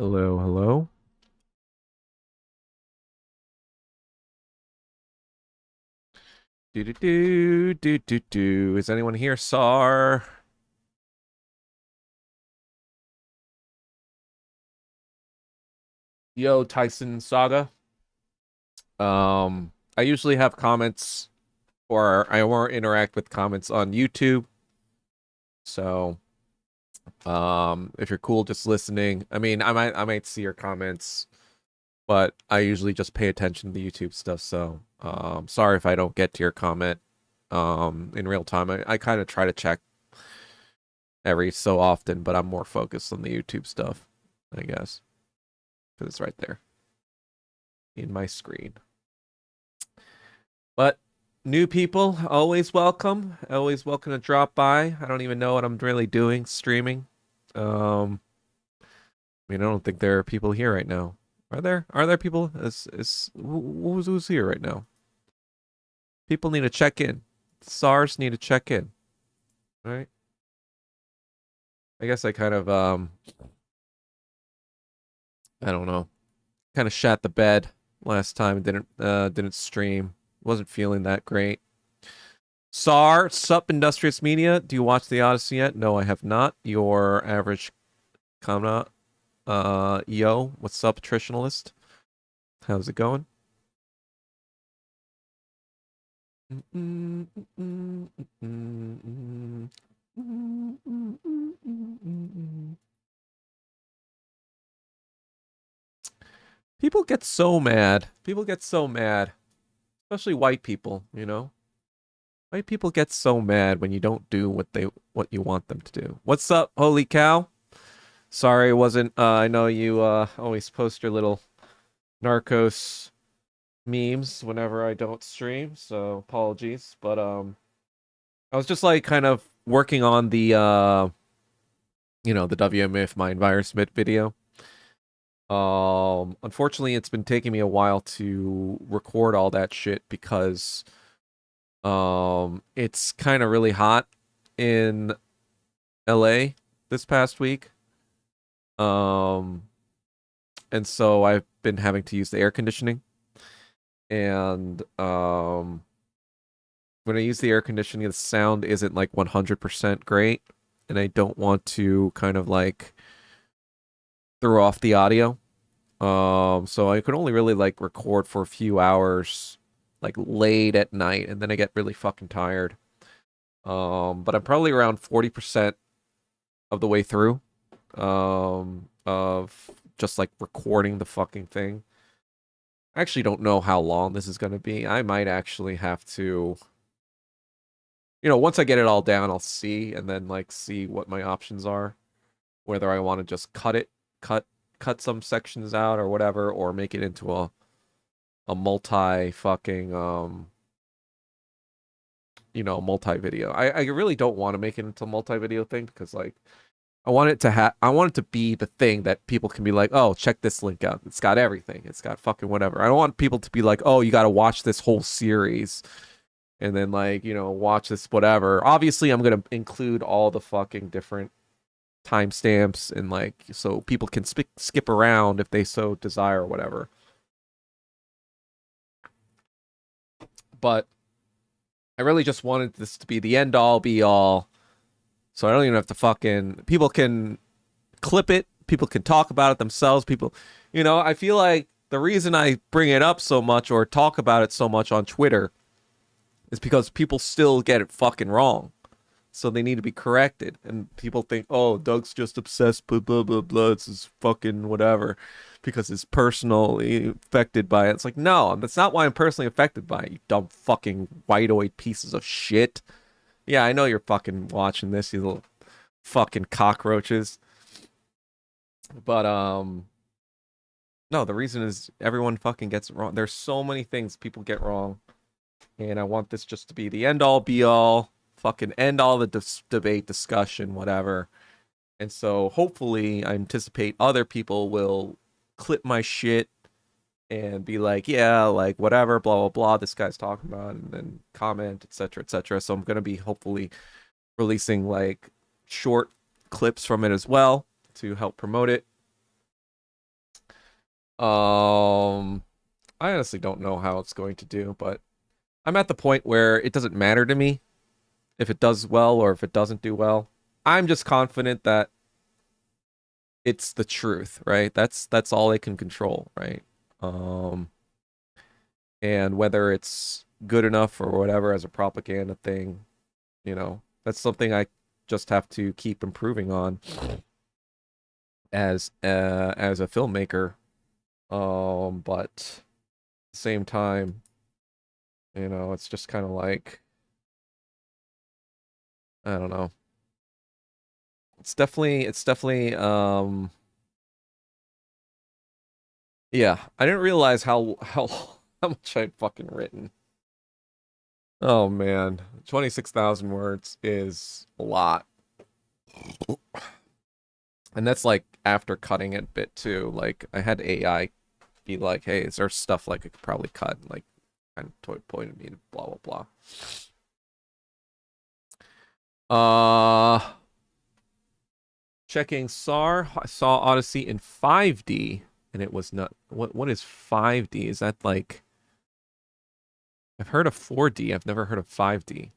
Hello, hello. Do do do do do do. Is anyone here, Sar? Yo, Tyson Saga. I usually have comments, or I won't interact with comments on YouTube. So, if you're cool just listening, I mean, I might see your comments, but I usually just pay attention to the YouTube stuff. So, sorry if I don't get to your comment, in real time. I kind of try to check every so often, but I'm more focused on the YouTube stuff, I guess, because it's right there in my screen. But new people, always welcome. Always welcome to drop by. I don't even know what I'm really doing, streaming. I mean, I don't think there are people here right now. Are there? Are there people? Who's here right now? People need to check in. SARS need to check in. All right. I guess I kind of I don't know. Kind of shat the bed last time. Didn't stream. Wasn't feeling that great. Sup, Industrious Media. Do you watch The Odyssey yet? No, I have not. Your average Kamna. Yo, what's up, Tritionalist? How's it going? People get so mad. People get so mad. Especially white people, you know? White people get so mad when you don't do what you want them to do. What's up, holy cow? Sorry, it wasn't I know you always post your little Narcos memes whenever I don't stream, so apologies. But I was just like kind of working on the the WMF Mind Virus Mit video. Unfortunately it's been taking me a while to record all that shit because it's kind of really hot in LA this past week. And so I've been having to use the air conditioning. And when I use the air conditioning, the sound isn't like 100% great, and I don't want to kind of like throw off the audio. So I could only really like record for a few hours, like late at night, and then I get really fucking tired. But I'm probably around 40% of the way through, of just like recording the fucking thing. I actually don't know how long this is going to be. I might actually have to, once I get it all down, I'll see, and then like see what my options are, whether I want to just cut some sections out or whatever, or make it into a multi fucking multi video. I really don't want to make it into a multi video thing because like I want it to be the thing that people can be like, oh, check this link out. It's got everything. It's got fucking whatever. I don't want people to be like, oh, you got to watch this whole series and then like, watch this whatever. Obviously, I'm going to include all the fucking different timestamps and like so people can skip around if they so desire or whatever. But I really just wanted this to be the end all be all. So I don't even have to fucking people can clip it, people can talk about it themselves, people I feel like the reason I bring it up so much or talk about it so much on Twitter is because people still get it fucking wrong. So they need to be corrected. And people think, oh, Doug's just obsessed, blah, blah, blah, blah. It's his fucking whatever because he's personally affected by it. It's like, no, that's not why I'm personally affected by it, you dumb fucking white-oid pieces of shit. Yeah, I know you're fucking watching this, you little fucking cockroaches. But, no, the reason is everyone fucking gets it wrong. There's so many things people get wrong. And I want this just to be the end all be all. Fucking end all the debate, discussion, whatever. And so hopefully I anticipate other people will clip my shit and be like, yeah, like whatever, blah, blah, blah, this guy's talking about, and then comment, etc., etc. So I'm going to be hopefully releasing like short clips from it as well to help promote it. I honestly don't know how it's going to do, but I'm at the point where it doesn't matter to me if it does well or if it doesn't do well. I'm just confident that it's the truth, right? That's all they can control, right? Um, and whether it's good enough or whatever as a propaganda thing, that's something I just have to keep improving on as a filmmaker. But at the same time, it's just kind of like, I don't know. It's definitely yeah, I didn't realize how much I'd fucking written. Oh man, 26,000 words is a lot. And that's like after cutting it a bit too. Like I had AI be like, "Hey, is there stuff like I could probably cut?" And like kind of pointed me to blah blah blah. Checking SAR. I saw Odyssey in 5D, and it was not. What is 5D? Is that like? I've heard of 4D. I've never heard of 5D.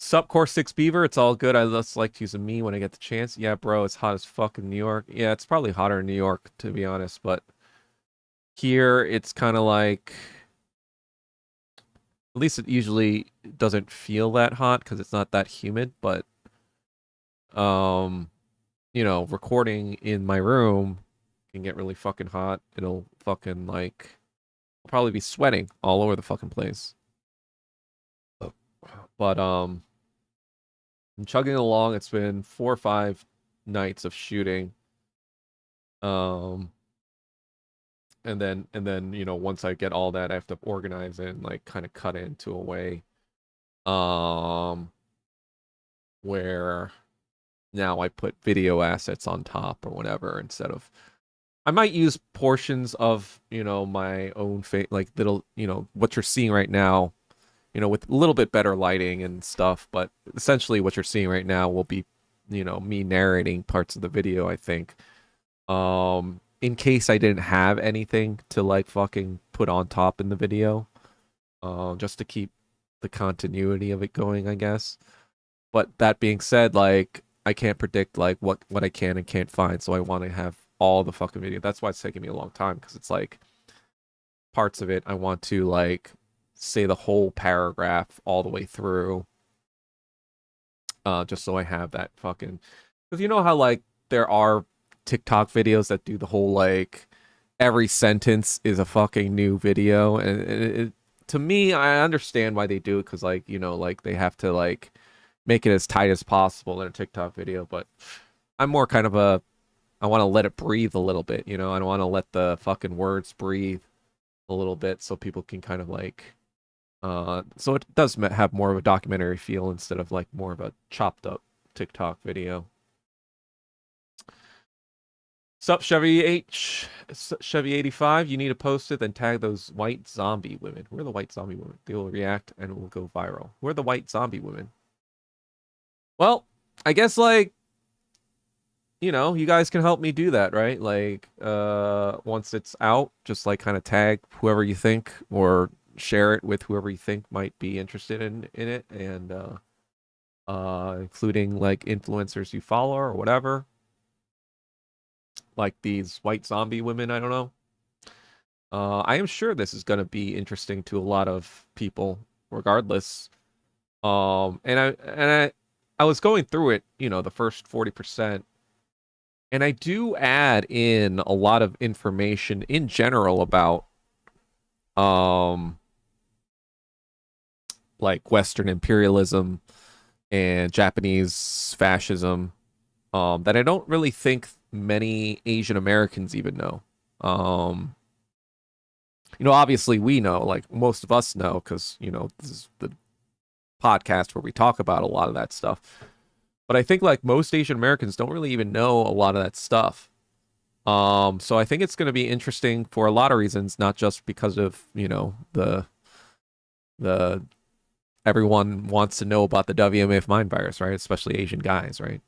Sup Core 6 Beaver, it's all good. I just like to use a me when I get the chance. Yeah, bro, it's hot as fuck in New York. Yeah, it's probably hotter in New York, to be honest, but here it's kind of like, at least it usually doesn't feel that hot because it's not that humid, but recording in my room can get really fucking hot. It'll fucking like I'll probably be sweating all over the fucking place. But I'm chugging along. It's been 4 or 5 nights of shooting. And then once I get all that, I have to organize it and like kind of cut it into a way where now I put video assets on top or whatever instead of I might use portions of, my own like little, what you're seeing right now, with a little bit better lighting and stuff, but essentially what you're seeing right now will be, me narrating parts of the video, I think. In case I didn't have anything to like fucking put on top in the video, just to keep the continuity of it going, I guess. But that being said, like I can't predict like what I can and can't find, so I want to have all the fucking video. That's why it's taking me a long time, because it's like parts of it I want to like say the whole paragraph all the way through, just so I have that fucking, because you know how like there are TikTok videos that do the whole like every sentence is a fucking new video, and to me, I understand why they do it, because like like they have to like make it as tight as possible in a TikTok video, but I'm more kind of I want to let it breathe a little bit, I don't want to let the fucking words breathe a little bit so people can kind of like, so it does have more of a documentary feel instead of like more of a chopped up TikTok video. Sup, Chevy 85, you need to post it, then tag those white zombie women. Who are the white zombie women? They will react and it will go viral. Who are the white zombie women? Well, I guess like, you guys can help me do that, right? Like, once it's out, just like kind of tag whoever you think or share it with whoever you think might be interested in it, and including like influencers you follow or whatever. Like these white zombie women, I don't know. I am sure this is going to be interesting to a lot of people, regardless. And I was going through it, the first 40%. And I do add in a lot of information in general about like Western imperialism and Japanese fascism, that I don't really think many Asian Americans even know. Obviously we know, like most of us know, because this is the podcast where we talk about a lot of that stuff. But I think like most Asian Americans don't really even know a lot of that stuff. So I think it's going to be interesting for a lot of reasons, not just because of, the everyone wants to know about the WMF mind virus, right? Especially Asian guys, right?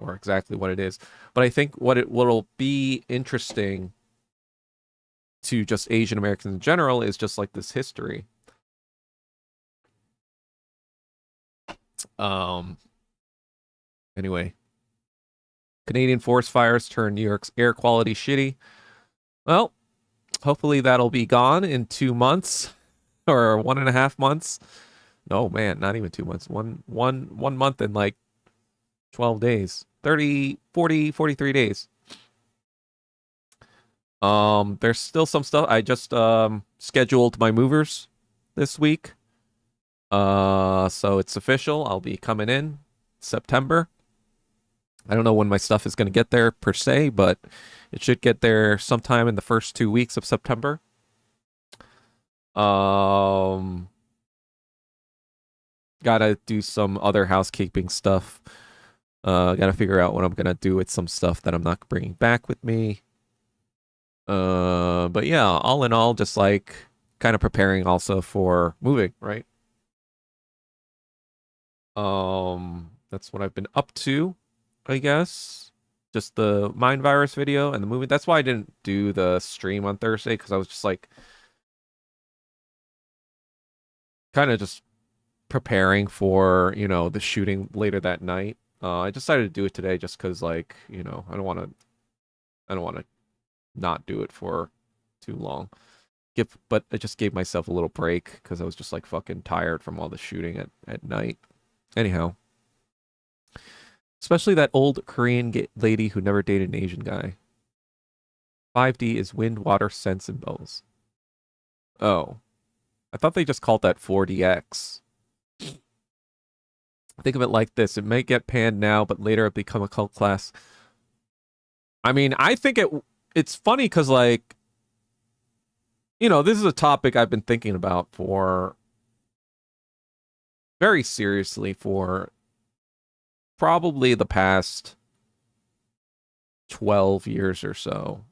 or exactly what it is. But I think what'll be interesting to just Asian Americans in general is just like this history. Anyway, Canadian forest fires turn New York's air quality shitty. Well, hopefully that'll be gone in 2 months or 1.5 months. No, man, not even 2 months. One month and like 12 days. 30, 40, 43 days. There's still some stuff. I just scheduled my movers this week. So it's official. I'll be coming in September. I don't know when my stuff is going to get there per se, but it should get there sometime in the first 2 weeks of September. Gotta do some other housekeeping stuff. Gotta figure out what I'm gonna do with some stuff that I'm not bringing back with me. But yeah, all in all, just like kind of preparing also for moving, right? That's what I've been up to, I guess. Just the mind virus video and the movie. That's why I didn't do the stream on Thursday, because I was just like kind of just preparing for, you know, the shooting later that night. I decided to do it today just because, like, you know, I don't want to not do it for too long. But I just gave myself a little break because I was just like fucking tired from all the shooting at night. Anyhow, especially that old Korean lady who never dated an Asian guy. 5D is wind, water, sense, and bows. Oh, I thought they just called that 4DX. Think of it like this. It may get panned now, but later it become a cult class. I mean, I think it's funny because, like, you know, this is a topic I've been thinking about for very seriously for probably the past 12 years or so.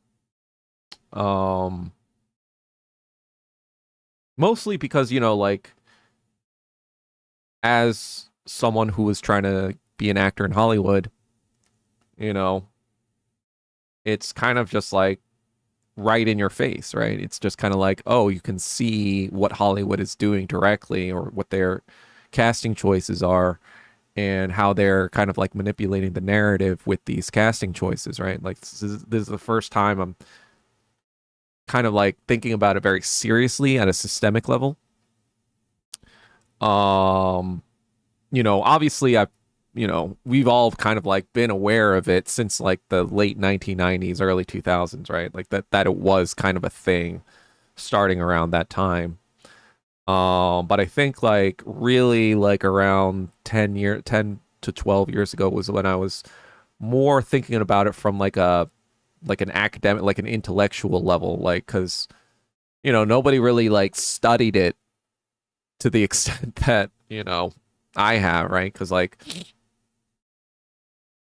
Mostly because, you know, like, as someone who was trying to be an actor in Hollywood, you know, it's kind of just like right in your face, right? It's just kind of like, oh, you can see what Hollywood is doing directly, or what their casting choices are, and how they're kind of like manipulating the narrative with these casting choices, right? Like this is the first time I'm kind of like thinking about it very seriously at a systemic level. You know, obviously we've all kind of like been aware of it since like the late 1990s, early 2000s, right? Like that it was kind of a thing starting around that time. But I think like really like around 10 to 12 years ago was when I was more thinking about it from like an academic, like an intellectual level, like, because, you know, nobody really like studied it to the extent that, you know, I have, right? Because, like,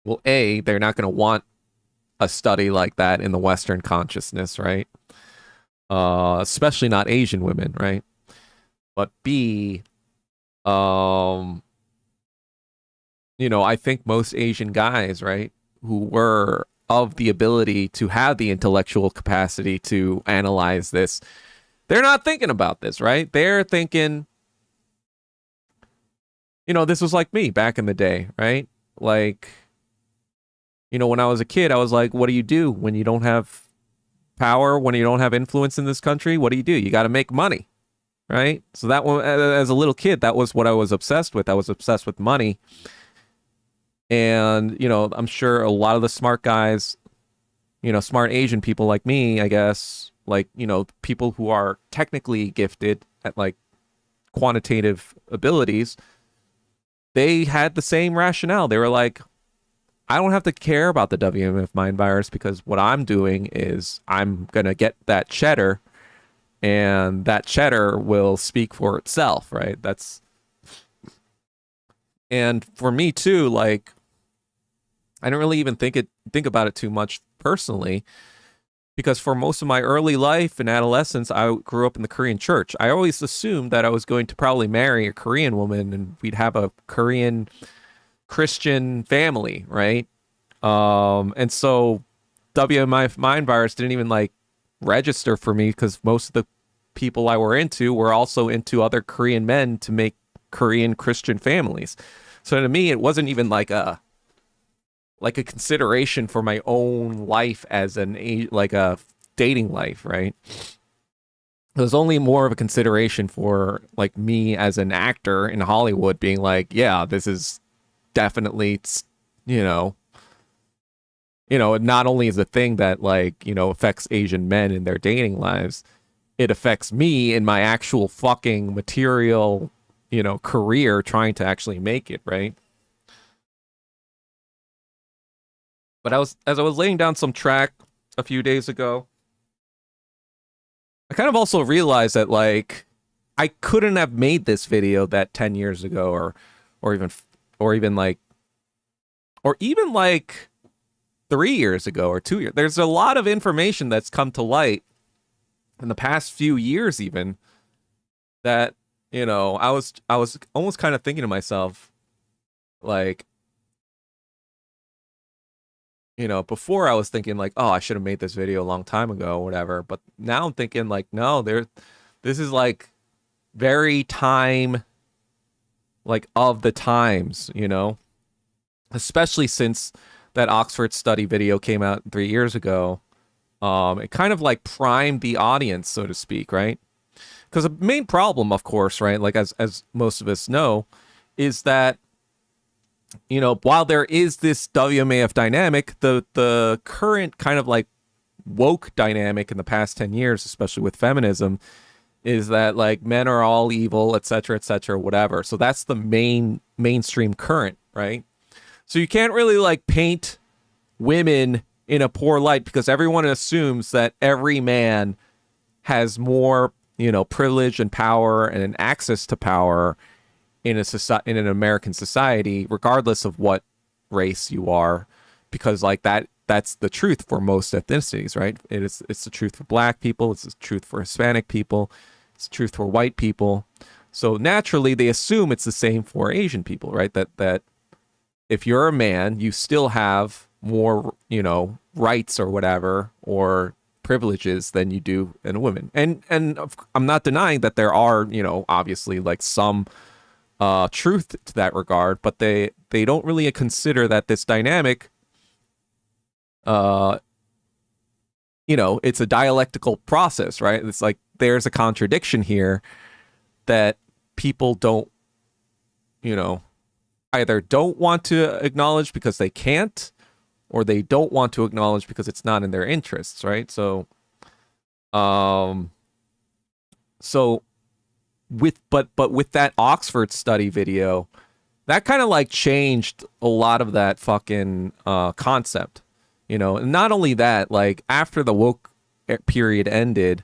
well, they're not going to want a study like that in the Western consciousness, right? Especially not Asian women, right? But B, you know, I think most Asian guys, right, who were of the ability to have the intellectual capacity to analyze this, they're not thinking about this, right? They're thinking, you know, this was like me back in the day, right? Like, you know, when I was a kid, I was like, what do you do when you don't have power, when you don't have influence in this country? What do? You got to make money, right? So that one, as a little kid, that was what I was obsessed with. I was obsessed with money. And, you know, I'm sure a lot of the smart guys, you know, smart Asian people like me, I guess, like, you know, people who are technically gifted at like quantitative abilities, they had the same rationale. They were like, I don't have to care about the WMF mind virus, because what I'm doing is I'm going to get that cheddar, and that cheddar will speak for itself, right? And for me too, like, I don't really even think about it too much personally, because for most of my early life and adolescence, I grew up in the Korean church. I always assumed that I was going to probably marry a Korean woman and we'd have a Korean Christian family, right? And so WMI mind virus didn't even like register for me because most of the people I were into were also into other Korean men to make Korean Christian families. So to me, it wasn't even like a consideration for my own life as like a dating life, right? It was only more of a consideration for like me as an actor in Hollywood being like, yeah, this is definitely, you know, it not only is a thing that like, affects Asian men in their dating lives, it affects me in my actual fucking material, career trying to actually make it, right? But as I was laying down some track a few days ago, I kind of also realized that like I couldn't have made this video that 10 years ago or even or even like or even like 3 years ago or 2 years. There's a lot of information that's come to light in the past few years even that, I was almost kind of thinking to myself like, before I was thinking like, oh, I should have made this video a long time ago or whatever. But now I'm thinking like, no, this is like very time, like of the times, especially since that Oxford study video came out 3 years ago. It kind of like primed the audience, so to speak, right? Because the main problem, of course, right, like as most of us know, is that while there is this WMAF dynamic, the current kind of like woke dynamic in the past 10 years, especially with feminism, is that like men are all evil, et cetera, whatever. So that's the mainstream current, right? So you can't really like paint women in a poor light because everyone assumes that every man has more, privilege and power and an access to power in in an American society, regardless of what race you are, because like that's the truth for most ethnicities, right? It's the truth for black people, it's the truth for Hispanic people, it's the truth for white people. So naturally they assume it's the same for Asian people, right? That if you're a man, you still have more, rights or whatever, or privileges than you do in a woman. And I'm not denying that there are, obviously like some truth to that regard, but they don't really consider that this dynamic, it's a dialectical process, right? It's like there's a contradiction here that people don't, either don't want to acknowledge because they can't, or they don't want to acknowledge because it's not in their interests, right? So with that Oxford study video, that kind of like changed a lot of that fucking concept, and not only that, like after the woke period ended,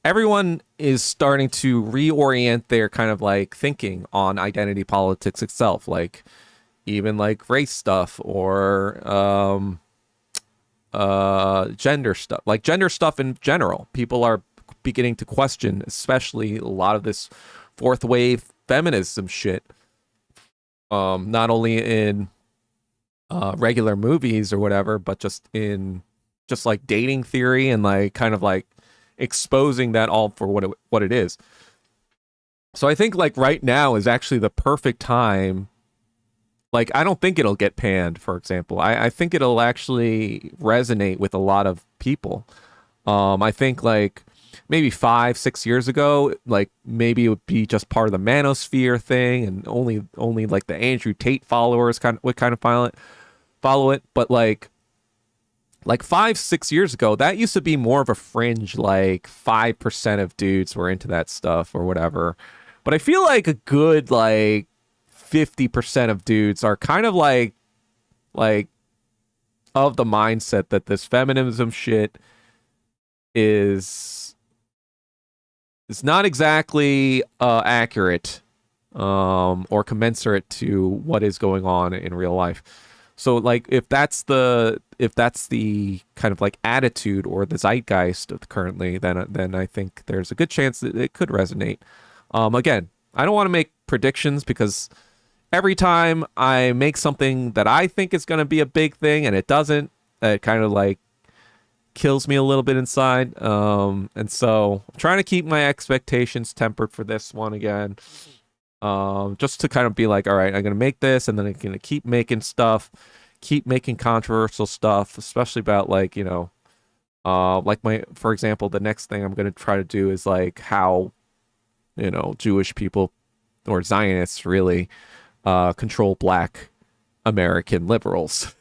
everyone is starting to reorient their kind of like thinking on identity politics itself, like even like race stuff or gender stuff, like gender stuff in general. People are beginning to question, especially a lot of this fourth wave feminism shit, not only in regular movies or whatever, but just like dating theory and like kind of like exposing that all for what it is. So I think like right now is actually the perfect time. Like, I don't think it'll get panned, for example. I think it'll actually resonate with a lot of people. I think like maybe 5-6 years ago, like maybe it would be just part of the manosphere thing, and only like the Andrew Tate followers would kind of follow it. But like 5-6 years ago, that used to be more of a fringe, like 5% of dudes were into that stuff or whatever. But I feel like a good like 50% of dudes are kind of like of the mindset that this feminism shit is not exactly accurate or commensurate to what is going on in real life. So like if that's the kind of like attitude or the zeitgeist of currently, then I think there's a good chance that it could resonate. Again, I don't want to make predictions because every time I make something that I think is going to be a big thing and it doesn't, it kind of like kills me a little bit inside. And so I'm trying to keep my expectations tempered for this one again. Just to kind of be like, all right, I'm going to make this and then I'm going to keep making stuff, keep making controversial stuff, especially about like, like for example, the next thing I'm going to try to do is like how, Jewish people or Zionists really control Black American liberals.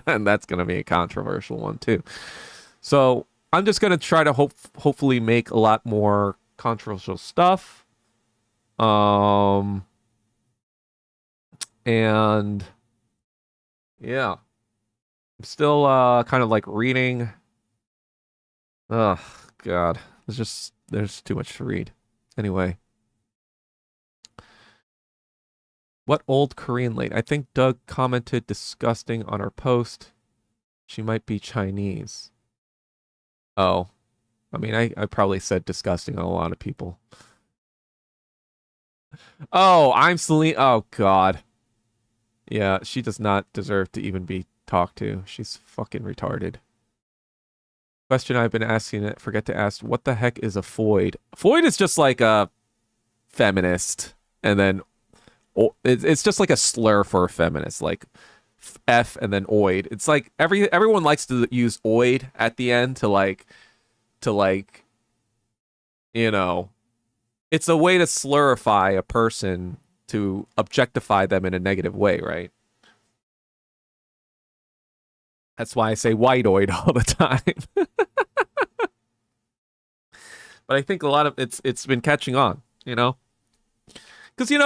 And that's going to be a controversial one too. So I'm just going to try to hopefully make a lot more controversial stuff. And yeah, I'm still kind of like reading. Oh God, there's too much to read. Anyway, what old Korean lady? I think Doug commented disgusting on our post. She might be Chinese. Oh, I mean, I probably said disgusting on a lot of people. Oh, I'm Celine. Oh God. Yeah, she does not deserve to even be talked to. She's fucking retarded. Question I've been asking it, forget to ask, what the heck is a foid? Foid is just like a feminist, and then it's just like a slur for a feminist, like F and then oid. It's like everyone likes to use oid at the end to like, it's a way to slurify a person, to objectify them in a negative way, right? That's why I say whiteoid all the time. But I think a lot of it's been catching on, Because,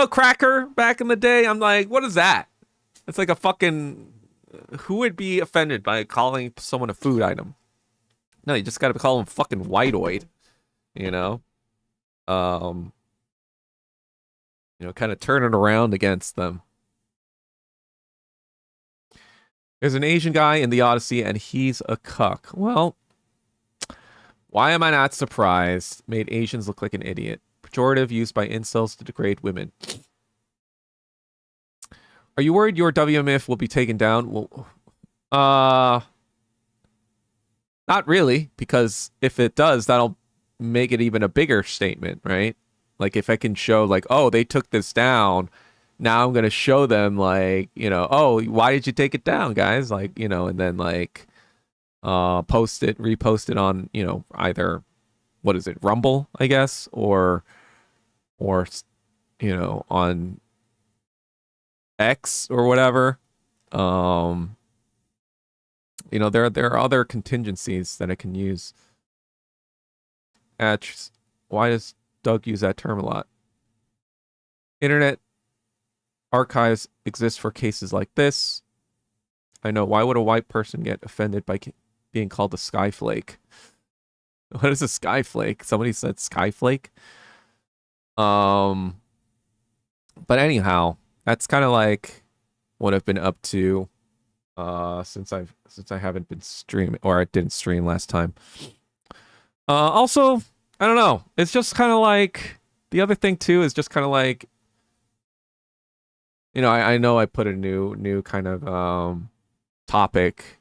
cracker back in the day, I'm like, what is that? It's like a fucking... Who would be offended by calling someone a food item? No, you just gotta call them fucking whiteoid, kind of turn it around against them. There's an Asian guy in the Odyssey, and he's a cuck. Well, why am I not surprised? Made Asians look like an idiot. Pejorative used by incels to degrade women. Are you worried your WMF will be taken down? Well, not really, because if it does, that'll make it even a bigger statement, right? Like if I can show like, oh, they took this down. Now I'm going to show them like, oh, why did you take it down, guys? Like, and then like repost it on, either, what is it, Rumble, I guess, or on X or whatever. There are other contingencies that I can use. Why does Doug use that term a lot? Internet archives exist for cases like this. I know. Why would a white person get offended by being called a skyflake? What is a skyflake? Somebody said skyflake. But anyhow, that's kind of like what I've been up to since I haven't been streaming, or I didn't stream last time. Also, I don't know. It's just kind of like the other thing too is just kind of like, I know I put a new kind of topic,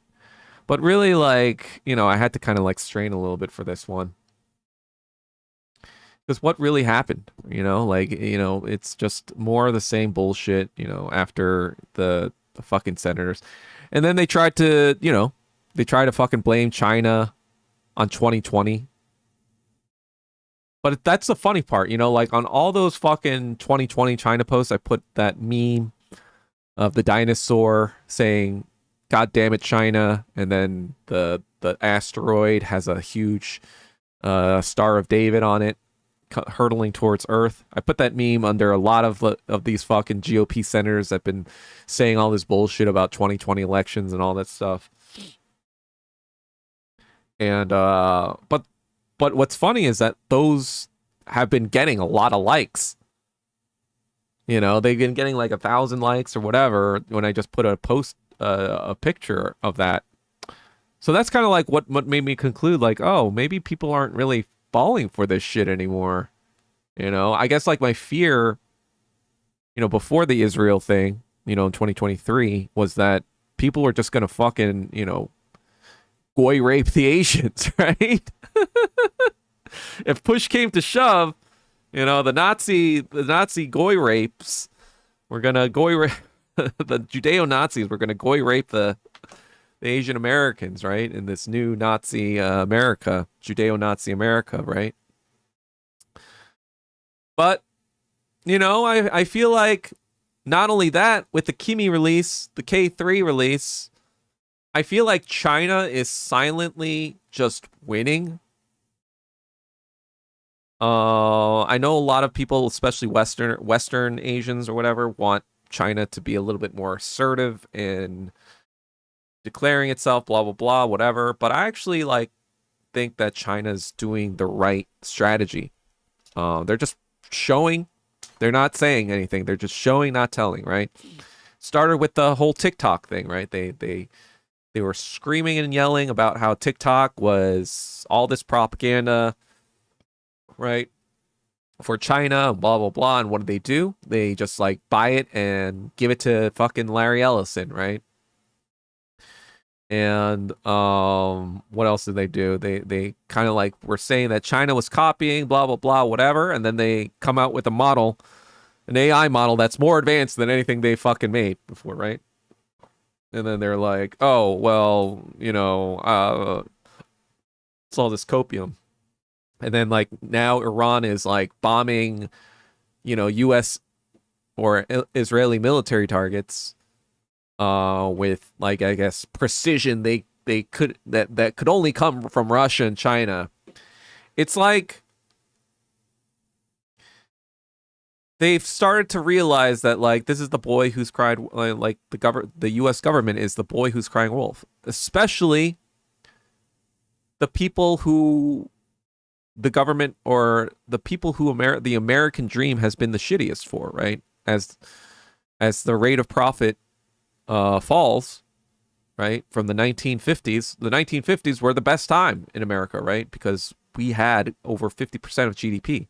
but really like, I had to kind of like strain a little bit for this one. Because what really happened, it's just more of the same bullshit, after the fucking senators. And then they tried to fucking blame China on 2020. But that's the funny part, like on all those fucking 2020 China posts, I put that meme of the dinosaur saying, God damn it, China. And then the asteroid has a huge Star of David on it, hurtling towards Earth. I put that meme under a lot of these fucking GOP senators that have been saying all this bullshit about 2020 elections and all that stuff. And but what's funny is that those have been getting a lot of likes. They've been getting like 1,000 likes or whatever when I just put a picture of that. So that's kind of like what made me conclude like, oh, maybe people aren't really falling for this shit anymore. I guess like my fear before the Israel thing, in 2023, was that people were just gonna fucking, goy rape the Asians, right? If push came to shove, the Nazi goy rapes were gonna goy rape the Judeo-Nazis were gonna goy rape the Asian Americans, right? In this new Nazi America, Judeo-Nazi America, right? But, I feel like not only that, with the Kimi release, the K3 release, I feel like China is silently just winning. I know a lot of people, especially Western Asians or whatever, want China to be a little bit more assertive in declaring itself, blah, blah, blah, whatever. But I actually think that China's doing the right strategy. They're just showing. They're not saying anything. They're just showing, not telling, right? Started with the whole TikTok thing, right? They were screaming and yelling about how TikTok was all this propaganda, right, for China, and blah, blah, blah. And what do? They just buy it and give it to fucking Larry Ellison, right? And what else did they do? They kind of were saying that China was copying, blah, blah, blah, whatever. And then they come out with a model, an AI model that's more advanced than anything they fucking made before, right? And then they're like, oh, well, it's all this copium. And then now Iran is bombing, U.S. or Israeli military targets with I guess precision they could that could only come from Russia and China. It's they've started to realize that this is the boy who's cried, the U.S. government is the boy who's crying wolf, especially the people who the government or the people who the American dream has been the shittiest for, right? As the rate of profit falls, right, from the 1950s. The 1950s were the best time in America, right? Because we had over 50% of GDP.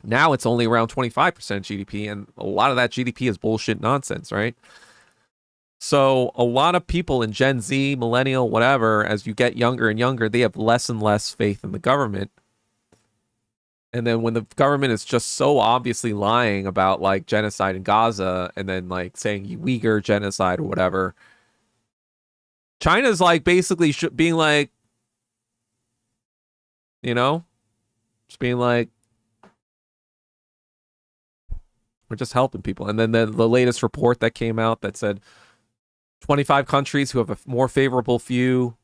Now it's only around 25% GDP, and a lot of that GDP is bullshit nonsense, right? So a lot of people in Gen Z, millennial, whatever, as you get younger and younger, they have less and less faith in the government. And then when the government is just so obviously lying about genocide in Gaza, and then saying Uyghur genocide or whatever, China's basically being just being we're just helping people. And then the latest report that came out that said 25 countries who have a more favorable view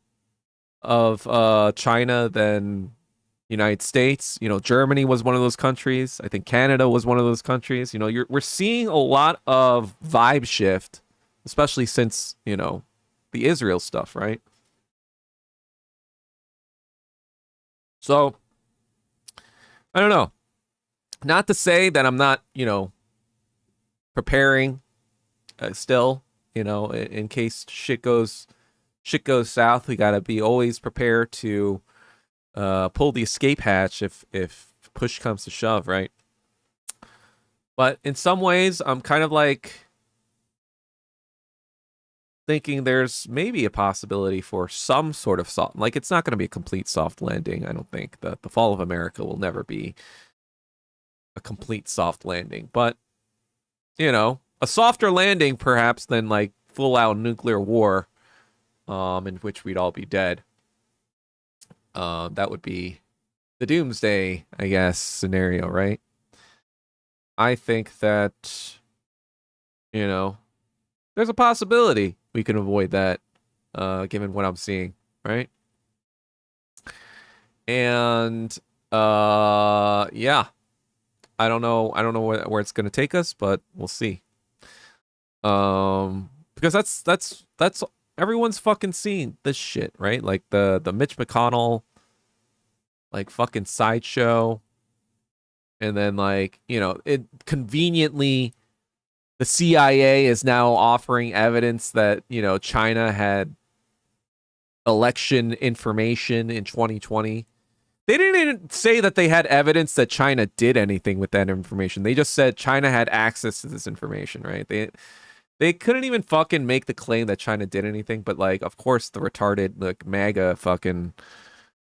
of China than United States. Germany was one of those countries. I think Canada was one of those countries. We're seeing a lot of vibe shift, especially since, the Israel stuff, right? So, I don't know. Not to say that I'm not, preparing still, in case shit goes south. We got to be always prepared to pull the escape hatch if push comes to shove, right? But in some ways, I'm kind of thinking there's maybe a possibility for some sort of soft, it's not going to be a complete soft landing. I don't think that the fall of America will never be a complete soft landing, but a softer landing perhaps than full out nuclear war, in which we'd all be dead. That would be the doomsday, I guess, scenario, right? I think that, there's a possibility we can avoid that, given what I'm seeing, right? And, yeah. I don't know where it's going to take us, but we'll see. Because that's everyone's fucking seen this shit, right? The Mitch McConnell fucking sideshow, and then it conveniently the CIA is now offering evidence that China had election information in 2020. They didn't even say that they had evidence that China did anything with that information. They just said China had access to this information, right? They couldn't even fucking make the claim that China did anything, but like, of course, the retarded like MAGA fucking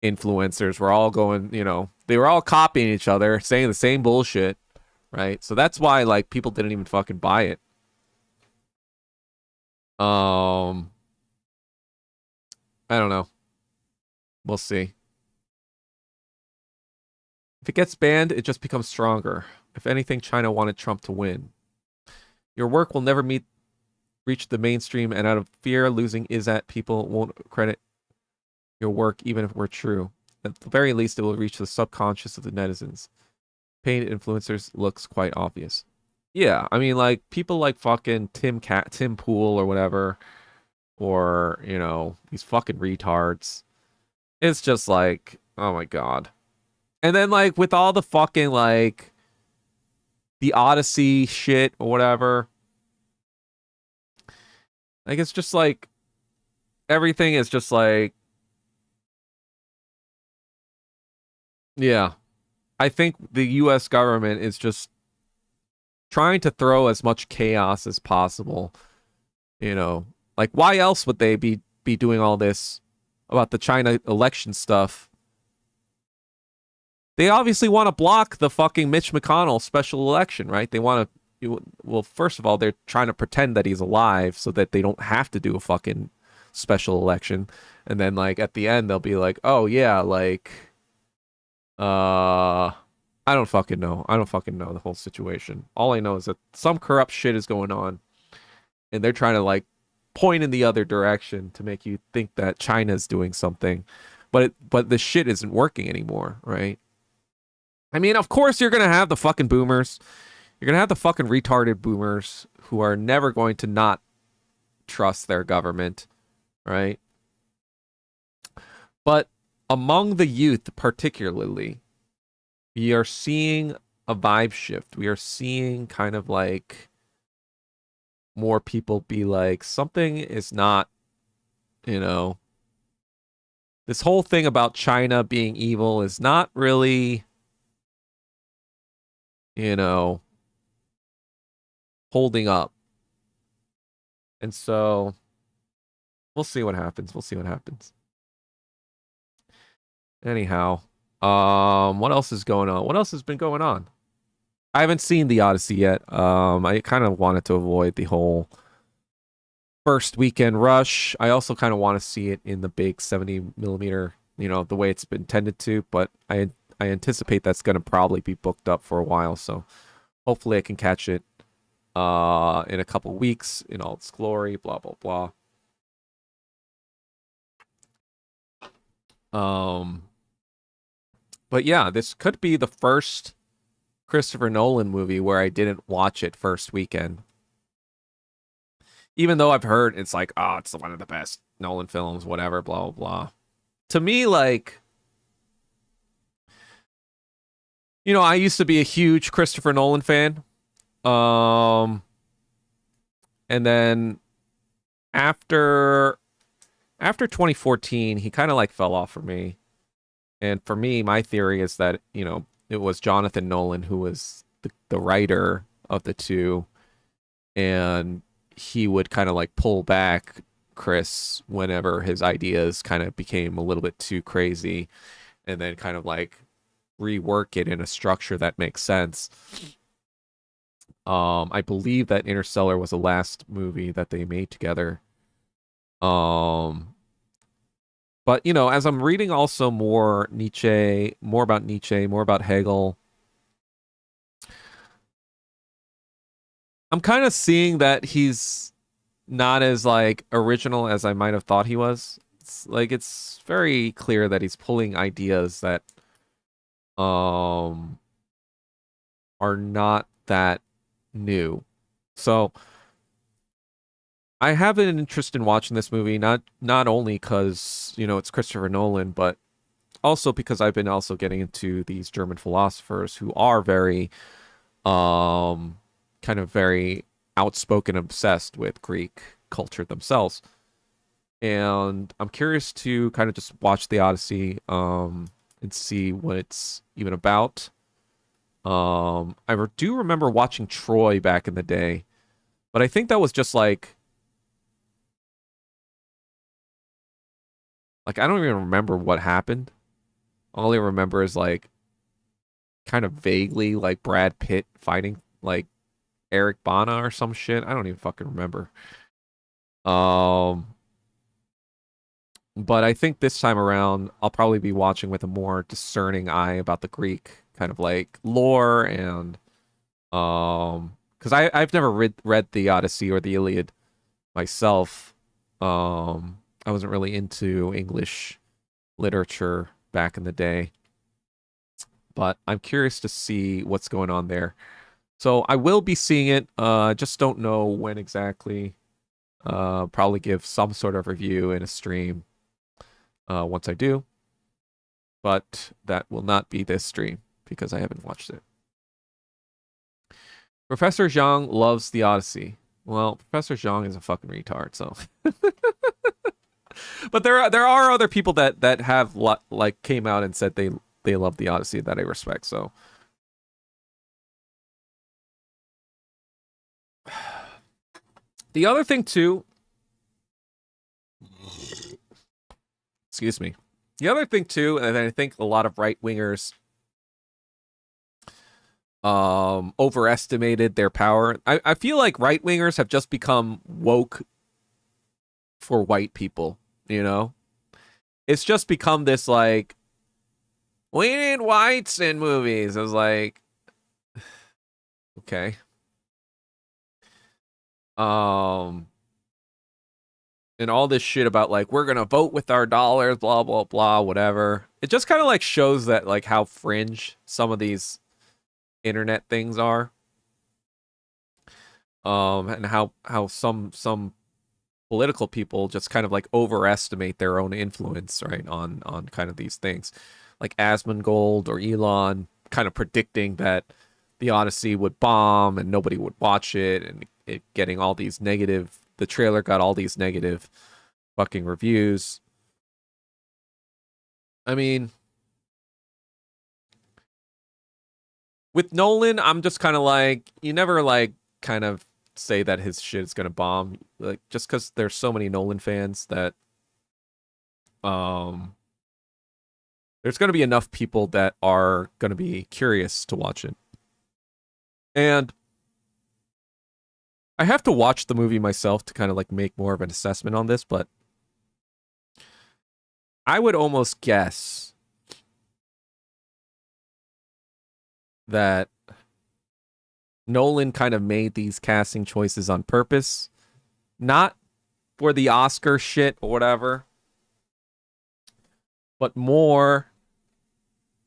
influencers were all going, they were all copying each other, saying the same bullshit, right? So that's why like people didn't even fucking buy it. I don't know. We'll see. If it gets banned, it just becomes stronger. If anything, China wanted Trump to win. Your work will never reach the mainstream, and out of fear of losing ISAT, people won't credit your work, even if it were true. At the very least, it will reach the subconscious of the netizens. Paid influencers looks quite obvious. Yeah, I mean, like, people like fucking Tim Pool or whatever, or, these fucking retards. It's just like, oh my god. And then, like, with all the fucking, like, the Odyssey shit or whatever, like, it's just like, everything is just like, yeah. I think the U.S. government is just trying to throw as much chaos as possible. Like, why else would they be doing all this about the China election stuff? They obviously want to block the fucking Mitch McConnell special election, right? They want to, well, first of all, they're trying to pretend that he's alive so that they don't have to do a fucking special election. And then, like, at the end, they'll be like, oh, yeah, like, I don't fucking know. I don't fucking know the whole situation. All I know is that some corrupt shit is going on, and they're trying to, like, point in the other direction to make you think that China's doing something. But the shit isn't working anymore, right? I mean, of course you're going to have the fucking boomers. You're going to have the fucking retarded boomers who are never going to not trust their government, right? But among the youth particularly, we are seeing a vibe shift. We are seeing kind of like more people be like, something is not, this whole thing about China being evil is not really, holding up. And so we'll see what happens. We'll see what happens. Anyhow, what else is going on? What else has been going on? I haven't seen the Odyssey yet. I kind of wanted to avoid the whole first weekend rush. I also kind of want to see it in the big 70 millimeter, the way it's been intended to, but I anticipate that's going to probably be booked up for a while, so hopefully I can catch it in a couple weeks in all its glory, blah, blah, blah. But yeah, this could be the first Christopher Nolan movie where I didn't watch it first weekend. Even though I've heard it's like, oh, it's one of the best Nolan films, whatever, blah, blah, blah. To me, like, I used to be a huge Christopher Nolan fan. And then after 2014, he kind of like fell off for me. And for me, my theory is that, it was Jonathan Nolan who was the writer of the two. And he would kind of like pull back Chris whenever his ideas kind of became a little bit too crazy. And then kind of like rework it in a structure that makes sense. I believe that Interstellar was the last movie that they made together. But, as I'm reading also more about Nietzsche, more about Hegel, I'm kind of seeing that he's not as, like, original as I might have thought he was. It's very clear that he's pulling ideas that are not that new. So I have an interest in watching this movie, not only because, it's Christopher Nolan, but also because I've been also getting into these German philosophers who are very, kind of very outspoken, obsessed with Greek culture themselves. And I'm curious to kind of just watch the Odyssey. and see what it's even about. Do remember watching Troy back in the day, but I think that was just like I don't even remember what happened. All I remember is like kind of vaguely like Brad Pitt fighting like Eric Bana or some shit. I don't even fucking remember. Um, but I think this time around I'll probably be watching with a more discerning eye about the Greek kind of like lore and because I've never read the Odyssey or the Iliad myself. I wasn't really into English literature back in the day, but I'm curious to see what's going on there. So I will be seeing it. Just don't know when exactly. Probably give some sort of review in a stream once I do, but that will not be this stream because I haven't watched it. Professor Zhang loves the Odyssey. Well, Professor Zhang is a fucking retard, so. But there are other people that have like came out and said they love the Odyssey that I respect. So the other thing too, excuse me. The other thing too, and I think a lot of right wingers overestimated their power. I feel like right wingers have just become woke for white people, you know? It's just become this like, we need whites in movies. I was like, okay. And all this shit about like, we're gonna vote with our dollars, blah, blah, blah, whatever. It just kind of like shows that like how fringe some of these internet things are. And how some political people just kind of like overestimate their own influence, right, on kind of these things. Like Asmongold or Elon kind of predicting that the Odyssey would bomb and nobody would watch it, and it getting all these negative, the trailer got all these negative fucking reviews. I mean, with Nolan, I'm just kind of like, you never like kind of say that his shit is gonna bomb, like just because there's so many Nolan fans that there's gonna be enough people that are gonna be curious to watch it. And I have to watch the movie myself to kind of like make more of an assessment on this, but I would almost guess that Nolan kind of made these casting choices on purpose, not for the Oscar shit or whatever, but more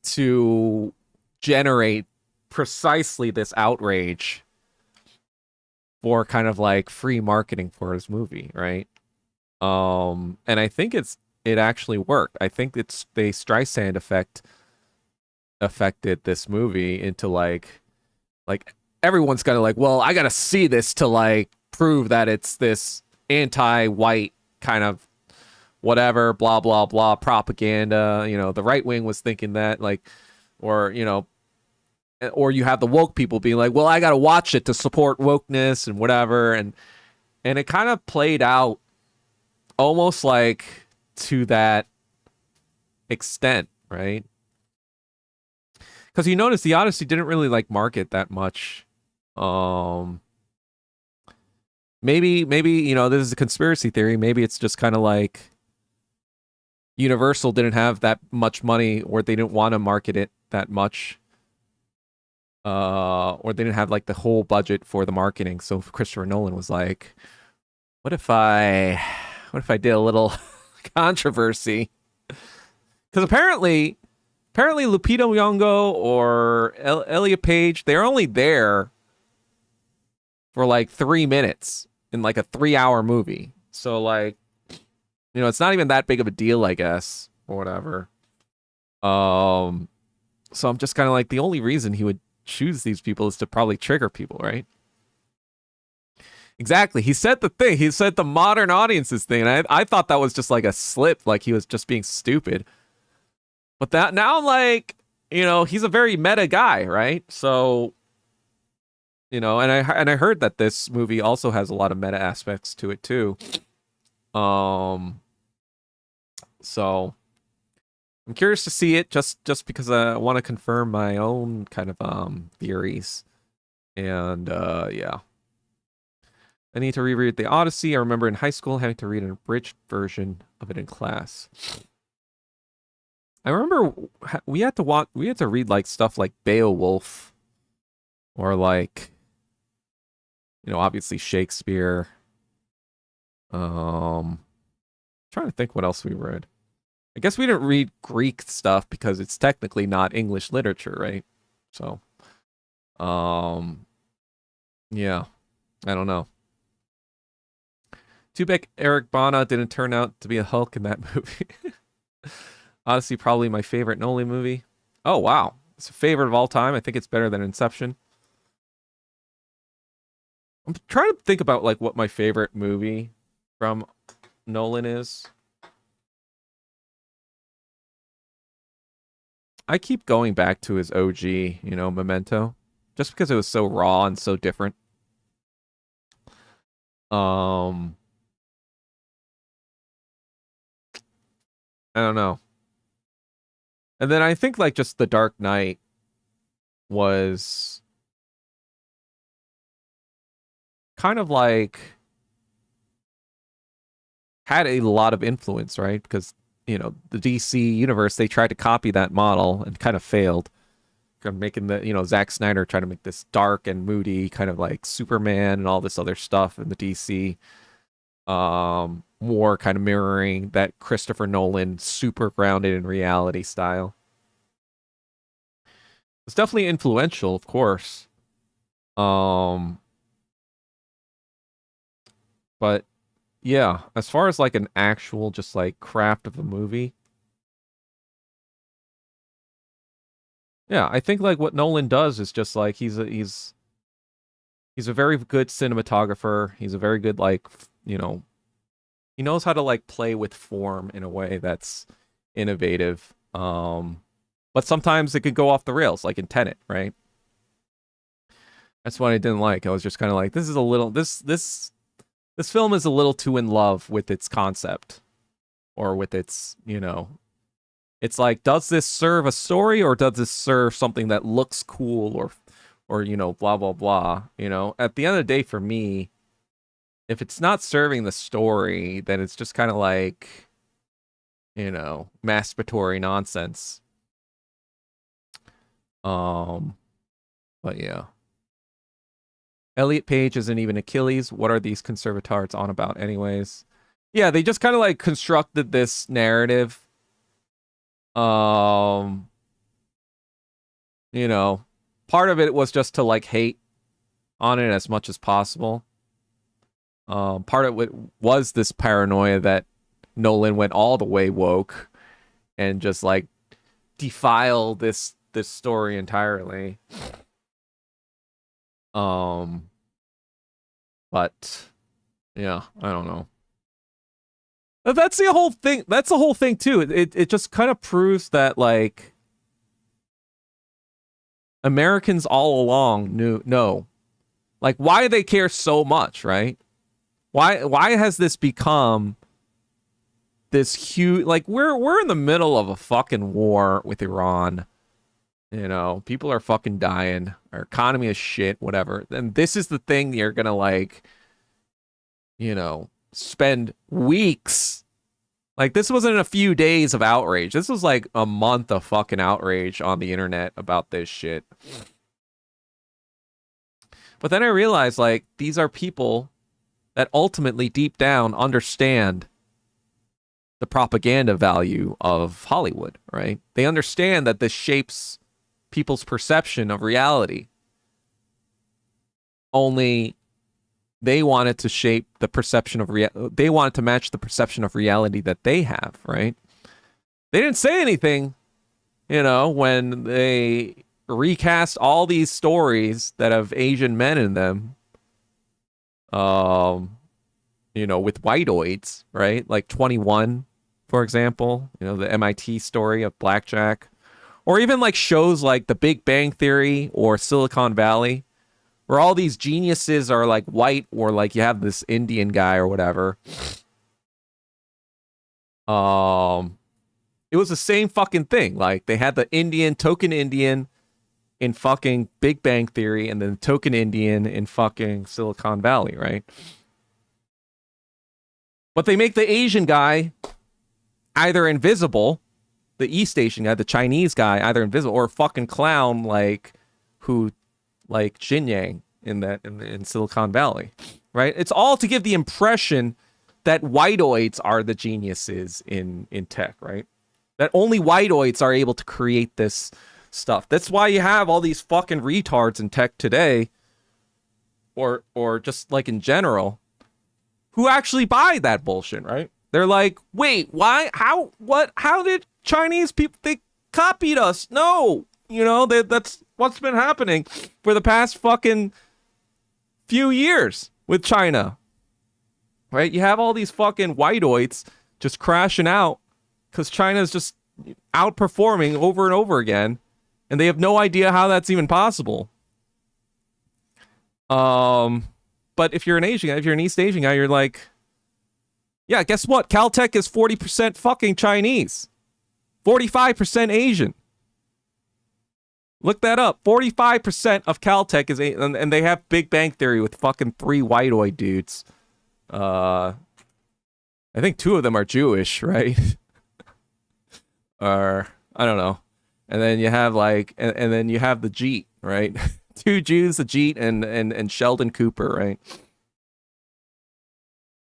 to generate precisely this outrage for kind of like free marketing for his movie, right? And I think it actually worked. I think it's the Streisand effect affected this movie into like everyone's kind of like, well, I gotta see this to like prove that it's this anti-white kind of whatever, blah blah blah propaganda. You know, the right wing was thinking that, like, or you know, or you have the woke people being like, well, I gotta watch it to support wokeness and whatever, and it kind of played out almost like to that extent, right? Because you notice the Odyssey didn't really like market that much. Maybe you know, this is a conspiracy theory. Maybe it's just kind of like Universal didn't have that much money, or they didn't want to market it that much, or they didn't have like the whole budget for the marketing. So Christopher Nolan was like, what if I did a little controversy? Because apparently Lupita Nyong'o or Elliot Page, they're only there for like 3 minutes in like a 3-hour movie. So like, you know, it's not even that big of a deal, I guess, or whatever. So I'm just kind of like, the only reason he would choose these people is to probably trigger people, right? Exactly. He said the thing. He said the modern audiences thing. And I thought that was just like a slip, like he was just being stupid. But that now, like, he's a very meta guy, right? So, and I heard that this movie also has a lot of meta aspects to it too. So I'm curious to see it just because I want to confirm my own kind of theories. And yeah. I need to reread the Odyssey. I remember in high school having to read an abridged version of it in class. I remember we had to read like stuff like Beowulf or like obviously Shakespeare. Trying to think what else we read. I guess we didn't read Greek stuff because it's technically not English literature, right? So yeah. I don't know. Too bad Eric Bana didn't turn out to be a Hulk in that movie. Odyssey, probably my favorite Nolan movie. Oh, wow. It's a favorite of all time. I think it's better than Inception. I'm trying to think about like what my favorite movie from Nolan is. I keep going back to his OG, Memento, just because it was so raw and so different. I don't know. And then I think like just The Dark Knight was kind of like had a lot of influence, right? Because, the DC universe, they tried to copy that model and kind of failed. Kind of making the, Zack Snyder trying to make this dark and moody kind of like Superman and all this other stuff in the DC. More kind of mirroring that Christopher Nolan super grounded in reality style. It's definitely influential, of course. But yeah, as far as like an actual just like craft of a movie, yeah, I think like what Nolan does is just like he's a very good cinematographer. He's a very good like he knows how to like play with form in a way that's innovative. But sometimes it could go off the rails, like in Tenet, right? That's what I didn't like. I was just kind of like, this film is a little too in love with its concept, or with its, it's like, does this serve a story, or does this serve something that looks cool, or blah blah blah. At the end of the day, for me, if it's not serving the story, then it's just kind of like, masturbatory nonsense. But yeah. Elliot Page isn't even Achilles. What are these conservatards on about anyways? Yeah, they just kind of like constructed this narrative. Part of it was just to like hate on it as much as possible. Part of it was this paranoia that Nolan went all the way woke and just like defile this story entirely. But yeah, I don't know. That's the whole thing. That's the whole thing too. It just kind of proves that like Americans all along know like why they care so much, right? Why has this become this huge, like we're in the middle of a fucking war with Iran. People are fucking dying. Our economy is shit, whatever. And this is the thing you're gonna like, spend weeks. Like this wasn't a few days of outrage. This was like a month of fucking outrage on the internet about this shit. But then I realized like these are people that ultimately deep down understand the propaganda value of Hollywood, right? They understand that this shapes people's perception of reality. Only they wanted to shape the perception of they wanted to match the perception of reality that they have, right? They didn't say anything, when they recast all these stories that have Asian men in them, with whiteoids, right? Like 21 for example. You know, the MIT story of blackjack. Or even like shows like The Big Bang Theory or Silicon Valley, where all these geniuses are like white, or like you have this Indian guy or whatever. It was the same fucking thing. Like they had the token Indian in fucking Big Bang Theory, and then token Indian in fucking Silicon Valley, right? But they make the Asian guy either invisible, the East Asian guy, the Chinese guy, either invisible, or a fucking clown like Xin Yang in Silicon Valley, right? It's all to give the impression that whiteoids are the geniuses in tech, right? That only whiteoids are able to create this stuff. That's why you have all these fucking retards in tech today, or just like in general, who actually buy that bullshit, right? They're like, wait, why? How? What? How did Chinese people, they copied us? No, you know, that's what's been happening for the past fucking few years with China, right? You have all these fucking whiteoids just crashing out because China's just outperforming over and over again, and they have no idea how that's even possible. But if you're an Asian guy, if you're an East Asian guy, you're like, yeah, guess what? Caltech is 40% fucking Chinese, 45% Asian. Look that up. 45% of Caltech is Asian, and they have Big Bang Theory with fucking 3 whiteoid dudes. I think 2 of them are Jewish, right? Or I don't know. And then you have like, and then you have the Jeet, right? 2 Jews, the Jeet, and Sheldon Cooper, right?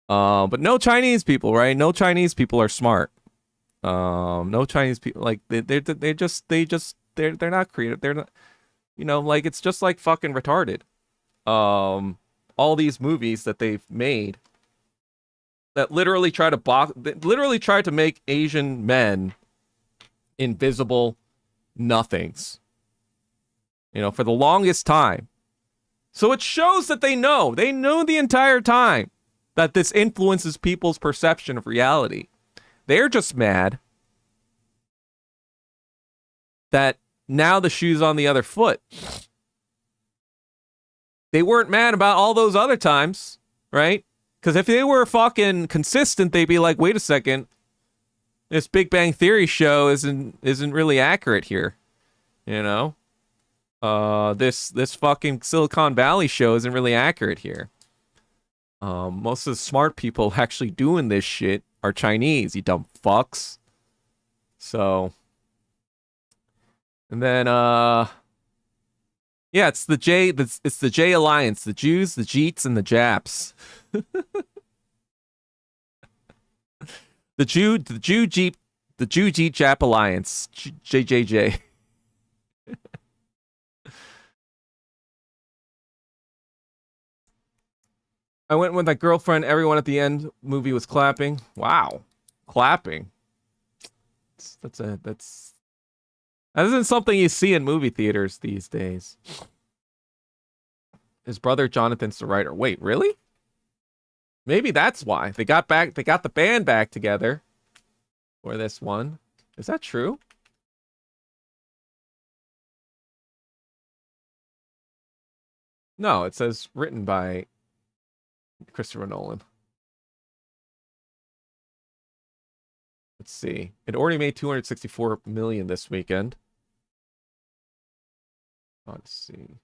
But no Chinese people, right? No Chinese people are smart. No Chinese people, like they're not creative. They're not, you know, like it's just like fucking retarded. All these movies that they've made that literally try to make Asian men invisible nothings, you know, for the longest time. So it shows that they know the entire time that this influences people's perception of reality. They're just mad that now the shoe's on the other foot. They weren't mad about all those other times, right? Because if they were fucking consistent, they'd be like, wait a second, this Big Bang Theory show isn't really accurate here, you know? This fucking Silicon Valley show isn't really accurate here. Most of the smart people actually doing this shit are Chinese, you dumb fucks. So, and then yeah, it's the J Alliance, the Jews, the Jeets, and the Japs. The Jew Jeet Jap Alliance, JJJ. I went with my girlfriend. Everyone at the end movie was clapping. Wow, clapping. That isn't something you see in movie theaters these days. His brother Jonathan's the writer. Wait, really? Maybe that's why they got the band back together for this one. Is that true? No, it says written by Christopher Nolan. Let's see. It already made 264 million this weekend. Let's see.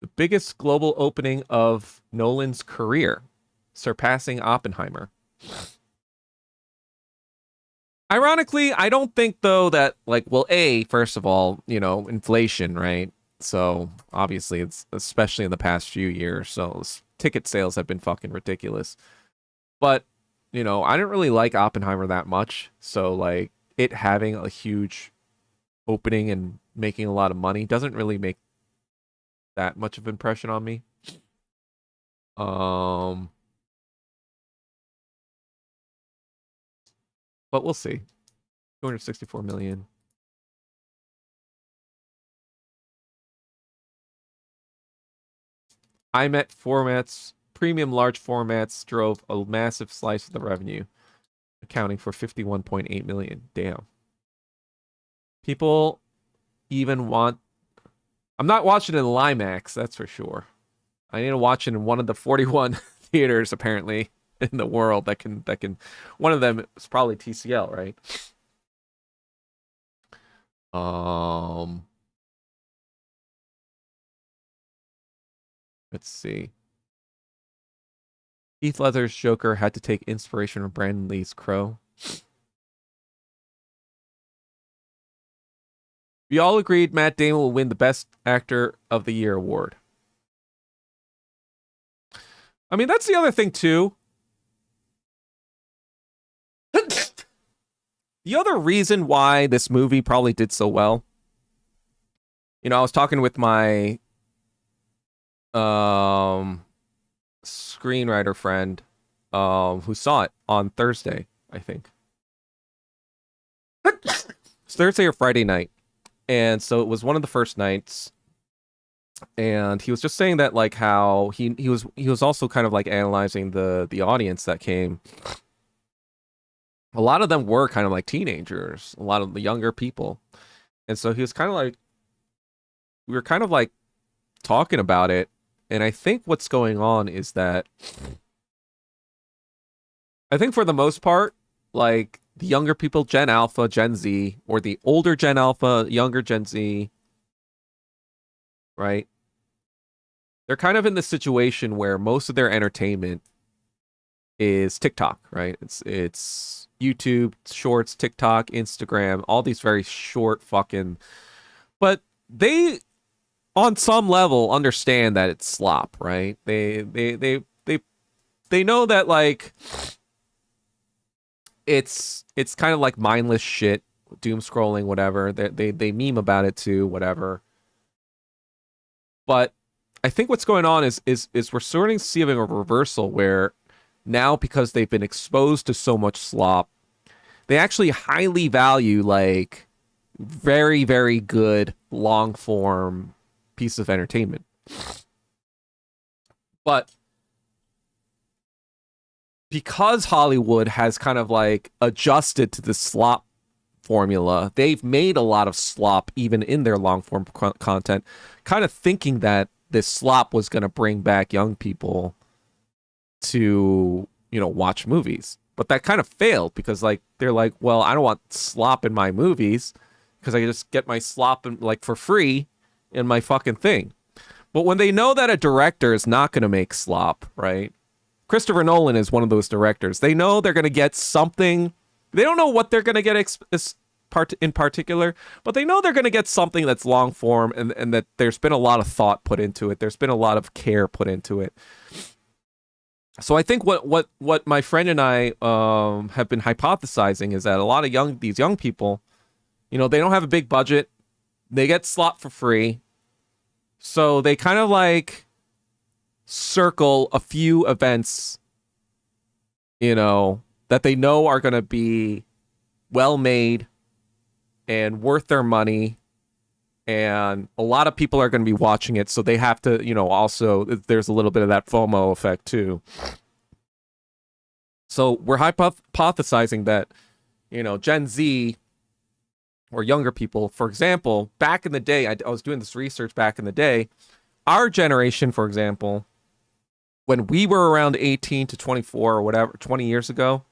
The biggest global opening of Nolan's career, surpassing Oppenheimer. Ironically, I don't think, though, that, like, well, first of all, you know, inflation, right? So, obviously, it's especially in the past few years. So, ticket sales have been fucking ridiculous. But, you know, I didn't really like Oppenheimer that much. So, like, it having a huge opening and making a lot of money doesn't really make that much of an impression on me. But we'll see. 264 million. IMAX formats, premium large formats drove a massive slice of the revenue, accounting for 51.8 million. Damn. People even want... I'm not watching it in IMAX, that's for sure. I need to watch it in one of the 41 theaters, apparently, in the world that can... One of them is probably TCL, right? Let's see. Heath Ledger's Joker had to take inspiration from Brandon Lee's Crow. We all agreed Matt Damon will win the Best Actor of the Year award. I mean, that's the other thing, too. The other reason why this movie probably did so well, you know, I was talking with my screenwriter friend who saw it on Thursday, I think. It's Thursday or Friday night. And so it was one of the first nights. And he was just saying that, like, how he was also kind of like analyzing the audience that came. A lot of them were kind of like teenagers, a lot of the younger people. And so he was kind of like, we were kind of like talking about it. And I think what's going on is that I think for the most part, like the younger people, Gen Alpha, Gen Z, or the older Gen Alpha, younger Gen Z, right? They're kind of in this situation where most of their entertainment is TikTok, right? It's YouTube, Shorts, TikTok, Instagram, all these very short fucking... But they, on some level, understand that it's slop, right? They know that, like, it's kind of like mindless shit, doom scrolling, whatever. They meme about it too, whatever. But I think what's going on is we're starting to see a reversal where now, because they've been exposed to so much slop, they actually highly value, like, very, very good long form piece of entertainment. But because Hollywood has kind of like adjusted to the slop formula, they've made a lot of slop even in their long form content, kind of thinking that this slop was going to bring back young people to, you know, watch movies. But that kind of failed because, like, they're like, well, I don't want slop in my movies because I can just get my slop in, like, for free in my fucking thing. But when they know that a director is not going to make slop, right? Christopher Nolan is one of those directors. They know they're going to get something. They don't know what they're going to get in particular, but they know they're going to get something that's long form and that there's been a lot of thought put into it. There's been a lot of care put into it. So I think what my friend and I have been hypothesizing is that a lot of these young people, you know, they don't have a big budget. They get slop for free. So they kind of like circle a few events, you know, that they know are going to be well made and worth their money. And a lot of people are going to be watching it. So they have to, you know, also there's a little bit of that FOMO effect too. So we're hypothesizing that, you know, Gen Z or younger people, for example, back in the day, I was doing this research back in the day, our generation, for example, when we were around 18 to 24 or whatever, 20 years ago,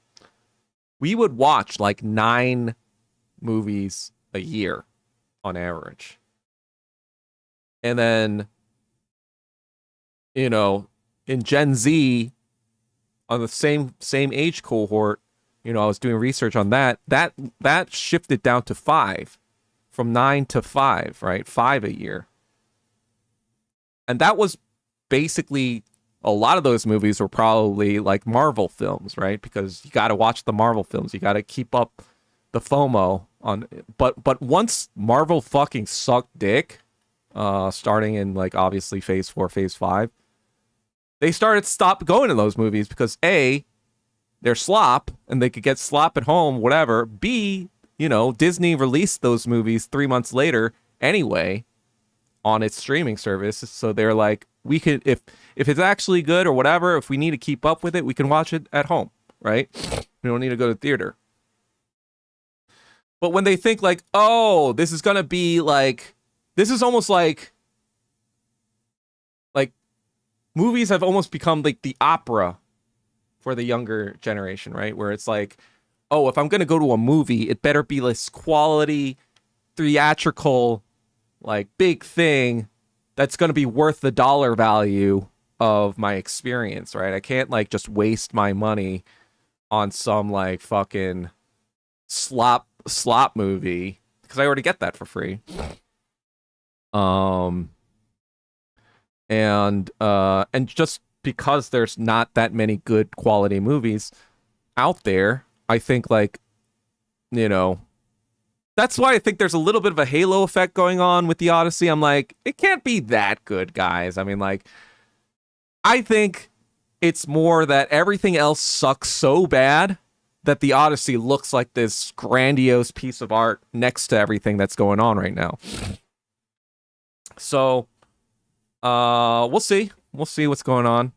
we would watch like 9 movies a year on average. And then, you know, in Gen Z, on the same age cohort, you know, I was doing research on that shifted down to 5, from 9 to 5, right? 5 a year. And that was basically, a lot of those movies were probably like Marvel films, right? Because you got to watch the Marvel films. You got to keep up the FOMO on, but once Marvel fucking sucked dick, starting in like obviously phase 4, phase 5, they stopped going to those movies because A, they're slop and they could get slop at home, whatever. B, you know, Disney released those movies 3 months later anyway. on its streaming service. So they're like, we can, if it's actually good or whatever, if we need to keep up with it, we can watch it at home, right? We don't need to go to theater. But when they think like, oh, this is gonna be like, this is almost like movies have almost become like the opera for the younger generation, right? Where it's like, oh, if I'm gonna go to a movie, it better be this quality, theatrical, like big thing that's gonna be worth the dollar value of my experience, right? I can't like just waste my money on some like fucking slop movie because I already get that for free. And just because there's not that many good quality movies out there, I think like, you know, that's why I think there's a little bit of a halo effect going on with the Odyssey. I'm like, it can't be that good, guys. I mean, like, I think it's more that everything else sucks so bad that the Odyssey looks like this grandiose piece of art next to everything that's going on right now. So, we'll see. We'll see what's going on.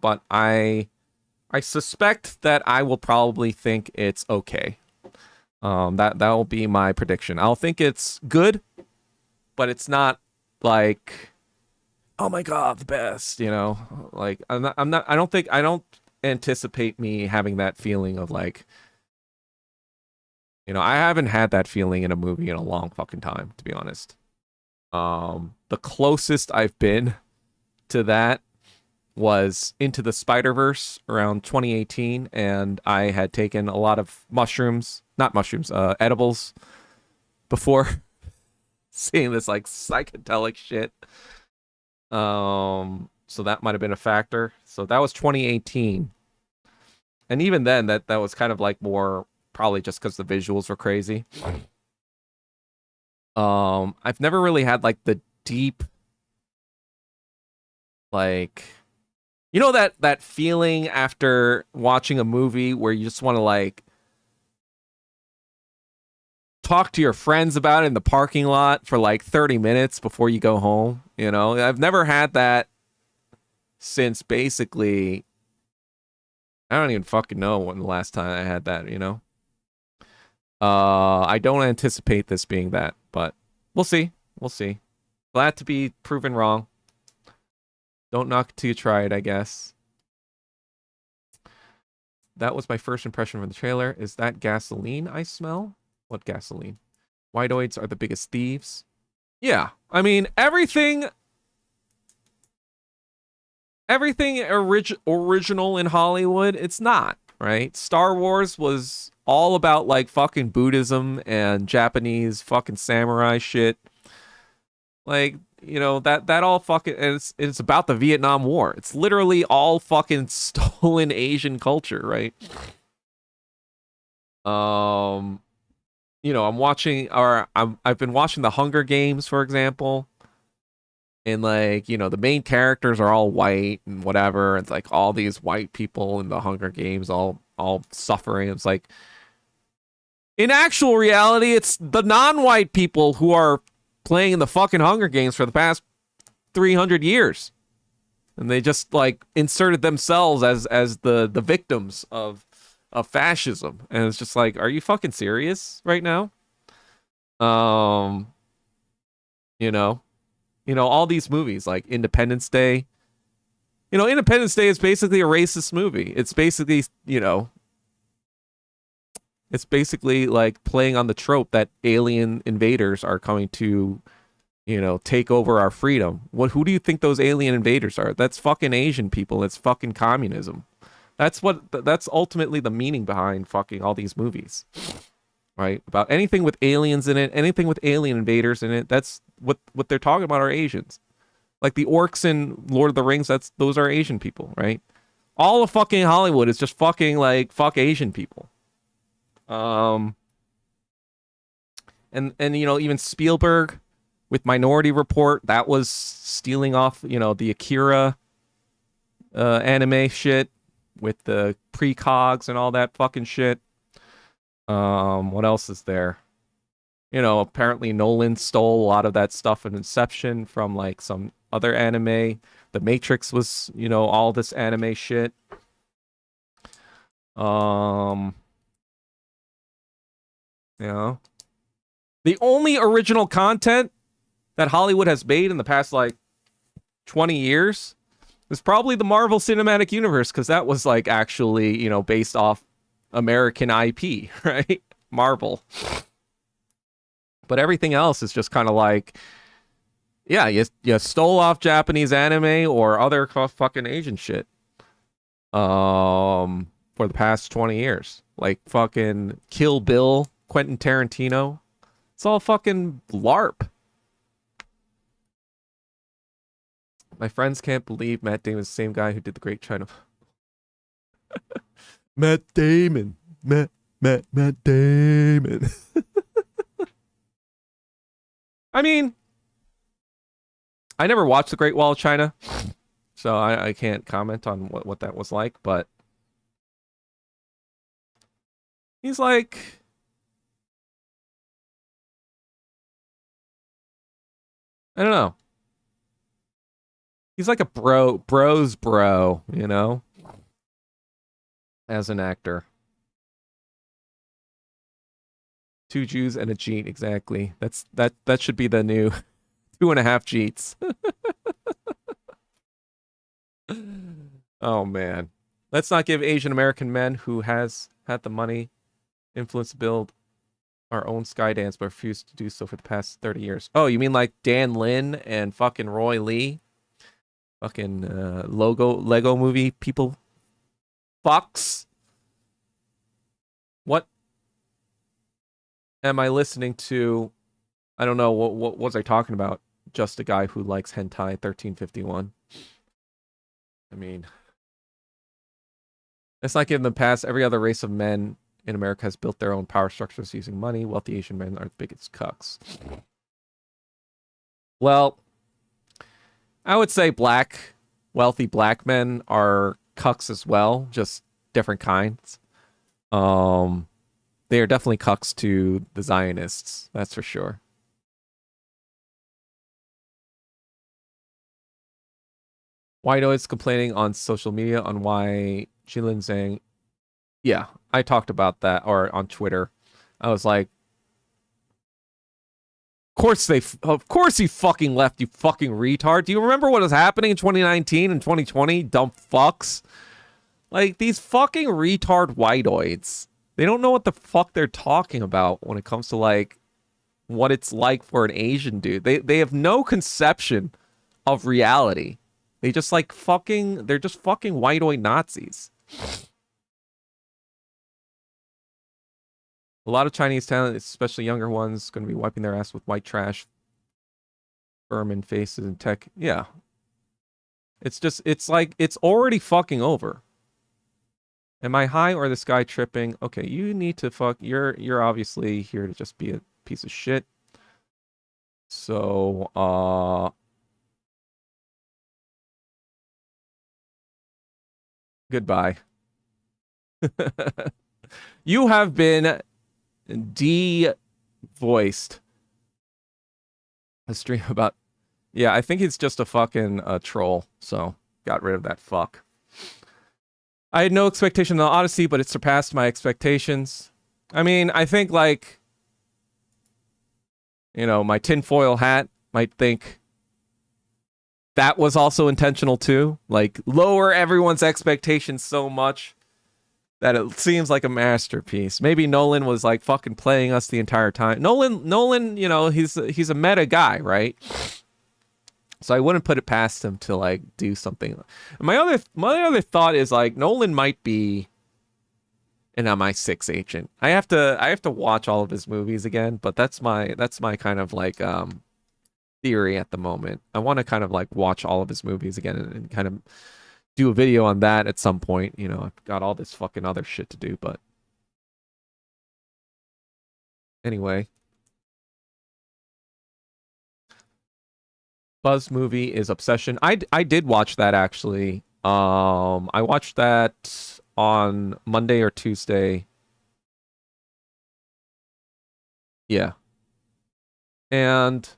But I suspect that I will probably think it's okay. That will be my prediction. I'll think it's good, but it's not like, oh my god, the best, you know? Like I don't anticipate me having that feeling of like, you know, I haven't had that feeling in a movie in a long fucking time, to be honest. The closest I've been to that was Into the Spider-Verse around 2018, and I had taken a lot of edibles before seeing this like psychedelic shit. So that might have been a factor. So that was 2018. And even then that was kind of like more probably just because the visuals were crazy. I've never really had like the deep, like, you know, that feeling after watching a movie where you just want to like talk to your friends about it in the parking lot for like 30 minutes before you go home. You know, I've never had that since basically, I don't even fucking know when the last time I had that, you know? I don't anticipate this being that, but we'll see. We'll see. Glad to be proven wrong. Don't knock it till you try it, I guess. That was my first impression from the trailer. Is that gasoline I smell? What gasoline? Whiteoids are the biggest thieves. Yeah, I mean, everything original in Hollywood, it's not, right? Star Wars was all about like fucking Buddhism and Japanese fucking samurai shit. Like, you know, that all fucking, and it's about the Vietnam War. It's literally all fucking stolen Asian culture, right? You know, I've been watching The Hunger Games, for example. And like, you know, the main characters are all white and whatever. It's like all these white people in the Hunger Games all suffering. It's like, in actual reality, it's the non-white people who are playing in the fucking Hunger Games for the past 300 years. And they just like inserted themselves as the victims of fascism. And it's just like, are you fucking serious right now? You know, all these movies like Independence Day. You know, Independence Day is basically a racist movie. It's basically, you know, it's basically like playing on the trope that alien invaders are coming to, you know, take over our freedom. Who do you think those alien invaders are? That's fucking Asian people. It's fucking communism. That's ultimately the meaning behind fucking all these movies. Right? About anything with aliens in it, anything with alien invaders in it, that's what they're talking about are Asians. Like the orcs in Lord of the Rings, those are Asian people, right? All of fucking Hollywood is just fucking like fuck Asian people. And you know, even Spielberg with Minority Report, that was stealing off, you know, the Akira anime shit with the precogs and all that fucking shit. What else is there? You know, apparently Nolan stole a lot of that stuff in Inception from like some other anime. The Matrix was, you know, all this anime shit. Um, you know, the only original content that Hollywood has made in the past like 20 years is probably the Marvel Cinematic Universe, because that was like actually, you know, based off American IP, right? Marvel. But everything else is just kind of like, yeah, you stole off Japanese anime or other fucking Asian shit. For the past 20 years. Like fucking Kill Bill, Quentin Tarantino. It's all fucking LARP. My friends can't believe Matt Damon's the same guy who did The Great China. Matt Damon. Matt Damon. I mean, I never watched The Great Wall of China, so I can't comment on what that was like, but he's like, I don't know. He's like a bro's bro, you know, as an actor. 2 Jews and a Jeet, exactly. That should be the new 2.5 Jeets. Oh man. Let's not give Asian American men who has had the money, influence to build our own Skydance, but refused to do so for the past 30 years. Oh, you mean like Dan Lin and fucking Roy Lee? Fucking Lego movie people? Fox? What am I listening to? I don't know. What was I talking about? Just a guy who likes hentai 1351. I mean, it's like in the past, every other race of men in America has built their own power structures using money. Wealthy Asian men are the biggest cucks. Well, I would say wealthy black men are cucks as well, just different kinds. They are definitely cucks to the Zionists, that's for sure. Whiteoids complaining on social media on why Jilin Zhang. Yeah, I talked about that, or on Twitter. I was like, of course he fucking left, you fucking retard. Do you remember what was happening in 2019 and 2020? Dumb fucks. Like, these fucking retard whiteoids. They don't know what the fuck they're talking about when it comes to, like, what it's like for an Asian dude. They have no conception of reality. They just, like, they're just fucking whiteoid Nazis. A lot of Chinese talent, especially younger ones, going to be wiping their ass with white trash, vermin faces, and tech. Yeah. It's like, it's already fucking over. Am I high or this guy tripping? Okay, you need to you're obviously here to just be a piece of shit. So, goodbye. You have been de-voiced. A stream about... Yeah, I think it's just a fucking troll, so got rid of that fuck. I had no expectation of the Odyssey, but it surpassed my expectations. I mean, I think, like, you know, my tinfoil hat might think that was also intentional too. Like, lower everyone's expectations so much that it seems like a masterpiece. Maybe Nolan was like fucking playing us the entire time. Nolan, you know, he's a meta guy, right? So I wouldn't put it past him to like do something. My other thought is like Nolan might be an MI6 agent. I have to watch all of his movies again, but that's my kind of like theory at the moment. I want to kind of like watch all of his movies again and kind of do a video on that at some point. You know, I've got all this fucking other shit to do, but anyway. Buzz movie is Obsession. I did watch that actually. I watched that on Monday or Tuesday. Yeah. And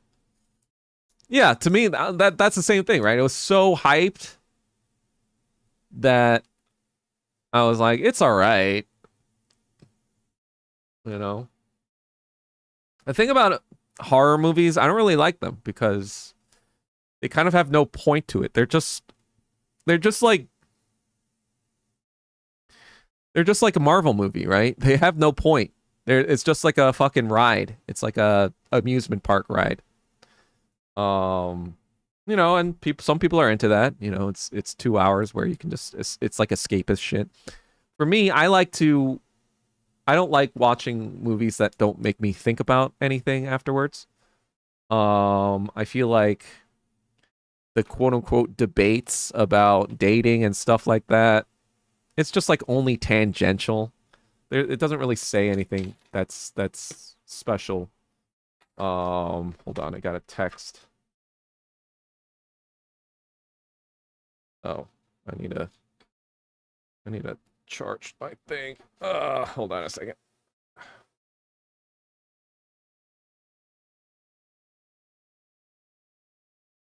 yeah, to me, that's the same thing, right? It was so hyped that I was like, it's all right. You know, the thing about horror movies, I don't really like them because they kind of have no point to it. They're just like a Marvel movie, right? They have no point. It's just like a fucking ride. It's like a amusement park ride. You know, and some people are into that. You know, it's 2 hours where you can just it's like escapist shit. For me, I don't like watching movies that don't make me think about anything afterwards. I feel like the quote unquote debates about dating and stuff like that, it's just like only tangential. It doesn't really say anything that's special. Hold on, I got a text. Oh, I need to charge my thing. Hold on a second.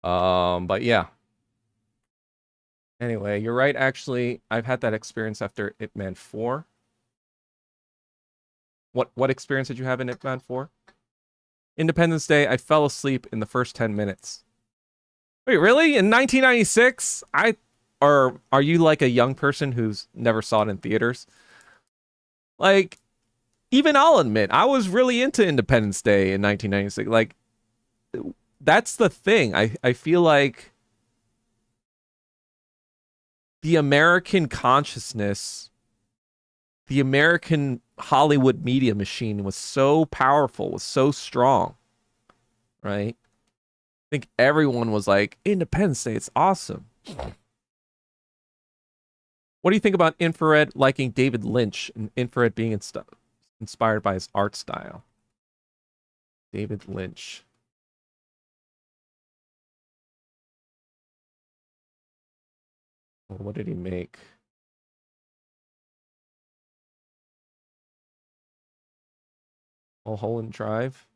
But yeah. Anyway, you're right. Actually, I've had that experience after Ip Man 4. What experience did you have in Ip Man 4? Independence Day, I fell asleep in the first 10 minutes. Wait, really? In 1996? Or are you like a young person who's never saw it in theaters? Like, even I'll admit, I was really into Independence Day in 1996. Like, that's the thing. I feel like the American consciousness, the American Hollywood media machine was so powerful, was so strong, right? I think everyone was like, Independence Day, it's awesome. What do you think about Infrared liking David Lynch and Infrared being inspired by his art style? David Lynch. Well, what did he make? Mulholland Drive?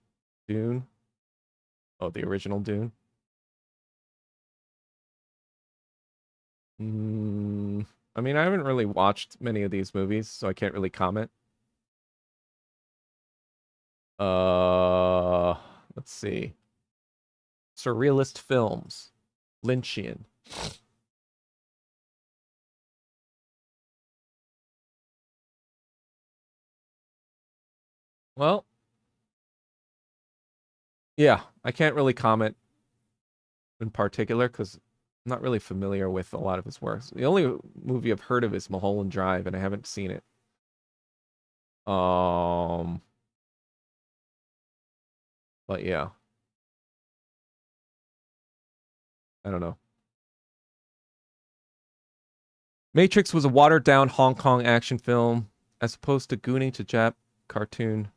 Dune? Oh, the original Dune? I mean, I haven't really watched many of these movies, so I can't really comment. Let's see. Surrealist films. Lynchian. Well, yeah, I can't really comment in particular because I'm not really familiar with a lot of his works. The only movie I've heard of is Mulholland Drive, and I haven't seen it. But yeah. I don't know. Matrix was a watered down Hong Kong action film as opposed to Goonie to Jap cartoon.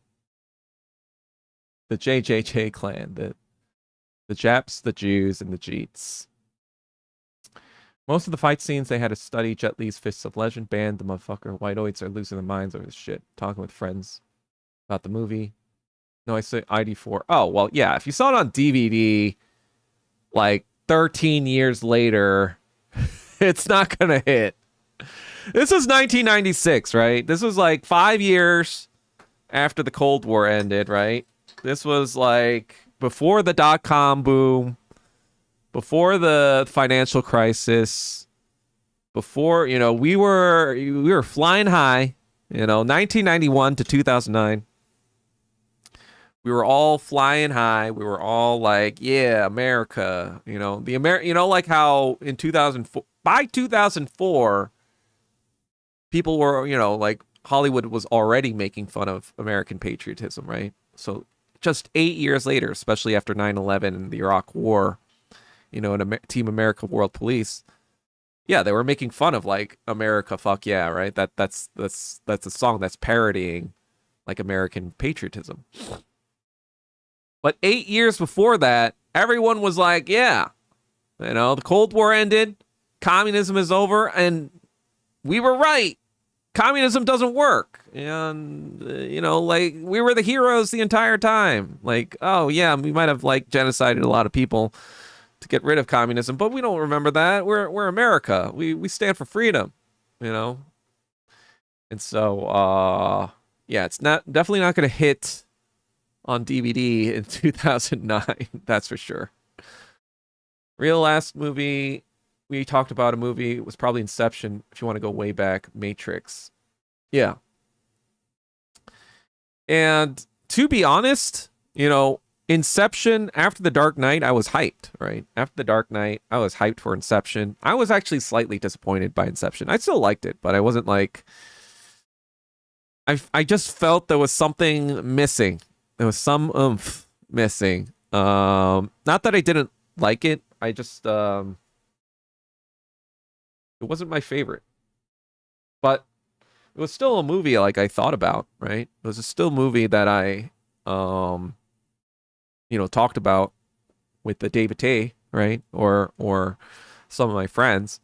The JJJ clan, the Japs, the Jews, and the Jeets. Most of the fight scenes they had to study Jet Li's Fists of Legend banned the motherfucker. Whiteoids are losing their minds over this shit. Talking with friends about the movie. No, I say ID4. Oh, well, yeah. If you saw it on DVD, like 13 years later, it's not gonna hit. This was 1996, right? This was like 5 years after the Cold War ended, right? This was like before the dot-com boom, before the financial crisis, before, you know, we were flying high, you know, 1991 to 2009. We were all flying high. We were all like, yeah, America, you know, like how in 2004, by 2004, people were, you know, like Hollywood was already making fun of American patriotism, right? So just 8 years later, especially after 9/11 and the Iraq War, you know, and Team America World Police, yeah, they were making fun of like America, fuck yeah, right? That's a song that's parodying like American patriotism. But 8 years before that, everyone was like, yeah, you know, the Cold War ended, communism is over, and we were right. communism doesn't work. And, like, we were the heroes the entire time. Like, oh, yeah, we might have, like, genocided a lot of people to get rid of communism, but we don't remember that. We're America. We stand for freedom, you know? And so, yeah, it's definitely not going to hit on DVD in 2009. That's for sure. Real last movie we talked about, a movie, was probably Inception. If you want to go way back, Matrix. Yeah. And to be honest, Inception, after The Dark Knight, I was hyped, right? After The Dark Knight, I was hyped for Inception. I was actually slightly disappointed by Inception. I still liked it, but I wasn't like... I just felt there was something missing. There was some oomph missing. Not that I didn't like it. I just... it wasn't my favorite. But it was still a movie like I thought about, right? It was still a movie that I... talked about with the David Tay, right? Or some of my friends,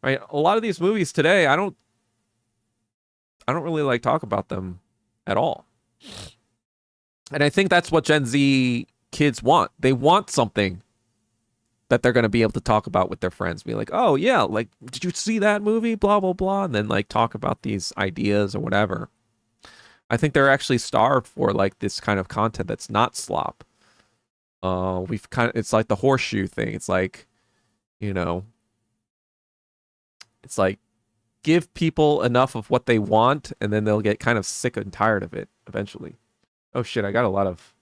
right? A lot of these movies today, I don't really like talk about them at all. And I think that's what Gen Z kids want. They want something that they're going to be able to talk about with their friends. Be like, oh yeah, like, did you see that movie? Blah, blah, blah. And then like talk about these ideas or whatever. I think they're actually starved for like this kind of content that's not slop. It's like the horseshoe thing. It's like, it's like give people enough of what they want and then they'll get kind of sick and tired of it eventually. Oh shit, I got a lot of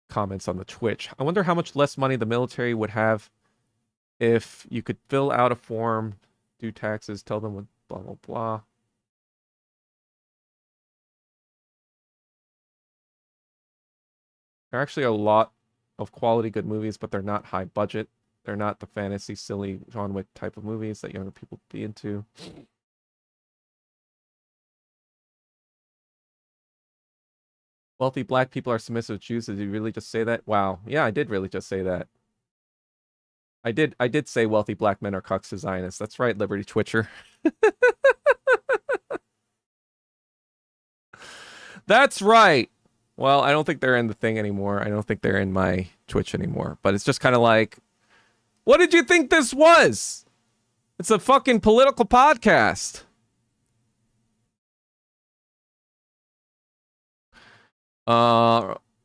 comments on the Twitch. I wonder how much less money the military would have if you could fill out a form, do taxes, tell them what blah blah blah. There are actually a lot of quality good movies, but they're not high budget. They're not the fantasy, silly John Wick type of movies that younger people be into. Wealthy black people are submissive Jews. Did you really just say that? Wow. Yeah, I did really just say that. I did say wealthy black men are cucks to Zionists. That's right, Liberty Twitcher. That's right. Well, I don't think they're in the thing anymore. I don't think they're in my Twitch anymore. But it's just kind of like, what did you think this was? It's a fucking political podcast.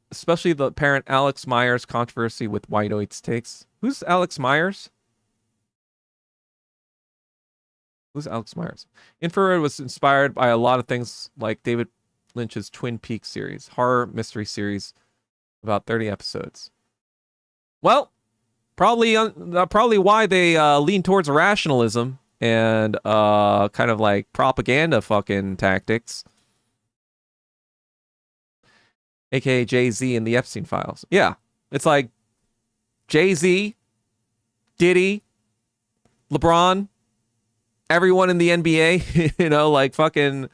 Especially the apparent Alex Myers controversy with White Oats takes. Who's Alex Myers? Who's Alex Myers? Infrared was inspired by a lot of things like David Lynch's Twin Peaks series, horror mystery series, about 30 episodes. Well, probably why they lean towards rationalism and kind of like propaganda fucking tactics. AKA Jay-Z and the Epstein files. Yeah. It's like Jay-Z, Diddy, LeBron, everyone in the NBA, like fucking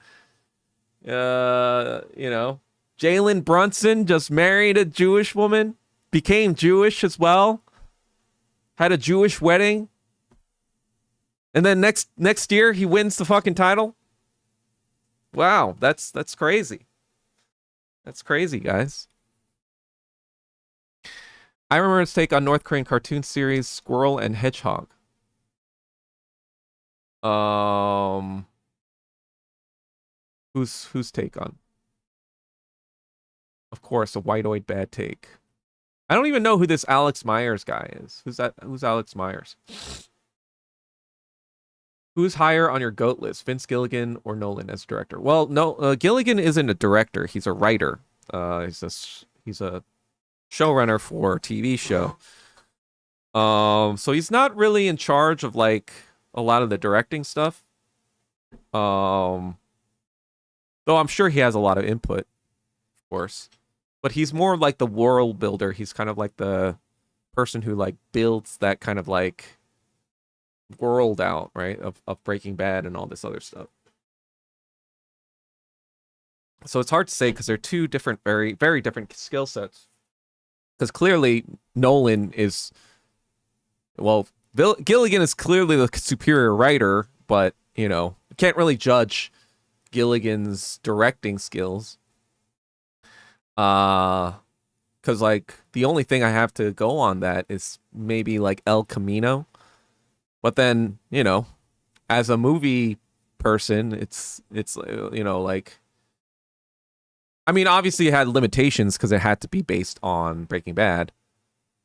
Jalen Brunson just married a Jewish woman, became Jewish as well, had a Jewish wedding, and then next year he wins the fucking title. Wow, that's crazy. That's crazy, guys. I remember his take on North Korean cartoon series Squirrel and Hedgehog. Whose take on? Of course, a white-eyed bad take. I don't even know who this Alex Myers guy is. Who's that? Who's Alex Myers? Who's higher on your GOAT list, Vince Gilligan or Nolan as director? Well, no, Gilligan isn't a director. He's a writer. He's a showrunner for a TV show. So he's not really in charge of like a lot of the directing stuff. Though I'm sure he has a lot of input, of course. But he's more like the world builder. He's kind of like the person who like builds that kind of like world out, right, of Breaking Bad and all this other stuff. So it's hard to say because they're two different, very, very different skill sets. Because clearly Nolan is, well, Gilligan is clearly the superior writer, but you know, you can't really judge Gilligan's directing skills. Because like the only thing I have to go on that is maybe like El Camino, but then you know, as a movie person, it's you know like, I mean, obviously it had limitations because it had to be based on Breaking Bad,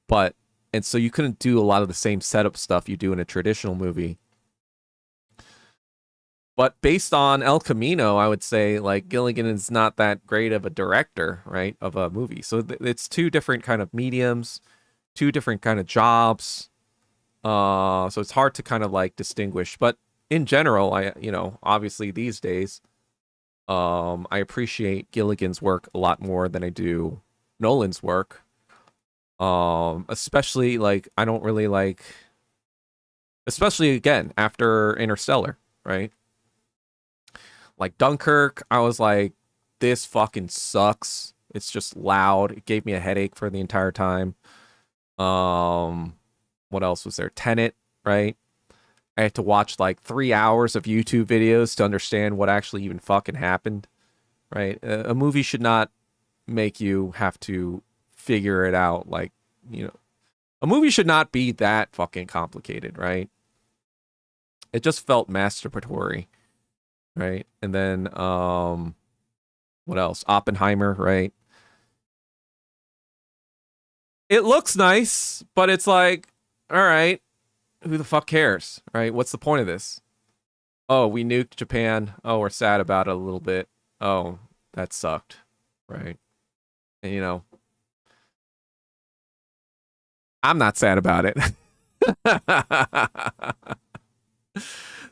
but and so you couldn't do a lot of the same setup stuff you do in a traditional movie. But based on El Camino, I would say like Gilligan is not that great of a director, right, of a movie. So it's two different kind of mediums, two different kind of jobs. So it's hard to kind of like distinguish. But in general, I you know obviously these days, I appreciate Gilligan's work a lot more than I do Nolan's work. Especially like I don't really like, especially again after Interstellar, right? Like Dunkirk, I was like, this fucking sucks. It's just loud. It gave me a headache for the entire time. What else was there? Tenet, right? I had to watch like 3 hours of YouTube videos to understand what actually even fucking happened, right? A movie should not make you have to figure it out. Like, you know, a movie should not be that fucking complicated, right? It just felt masturbatory. Right. And then what else? Oppenheimer, right? It looks nice, but it's like, all right, who the fuck cares? Right? What's the point of this? Oh, we nuked Japan. Oh, we're sad about it a little bit. Oh, that sucked. Right. And you know, I'm not sad about it.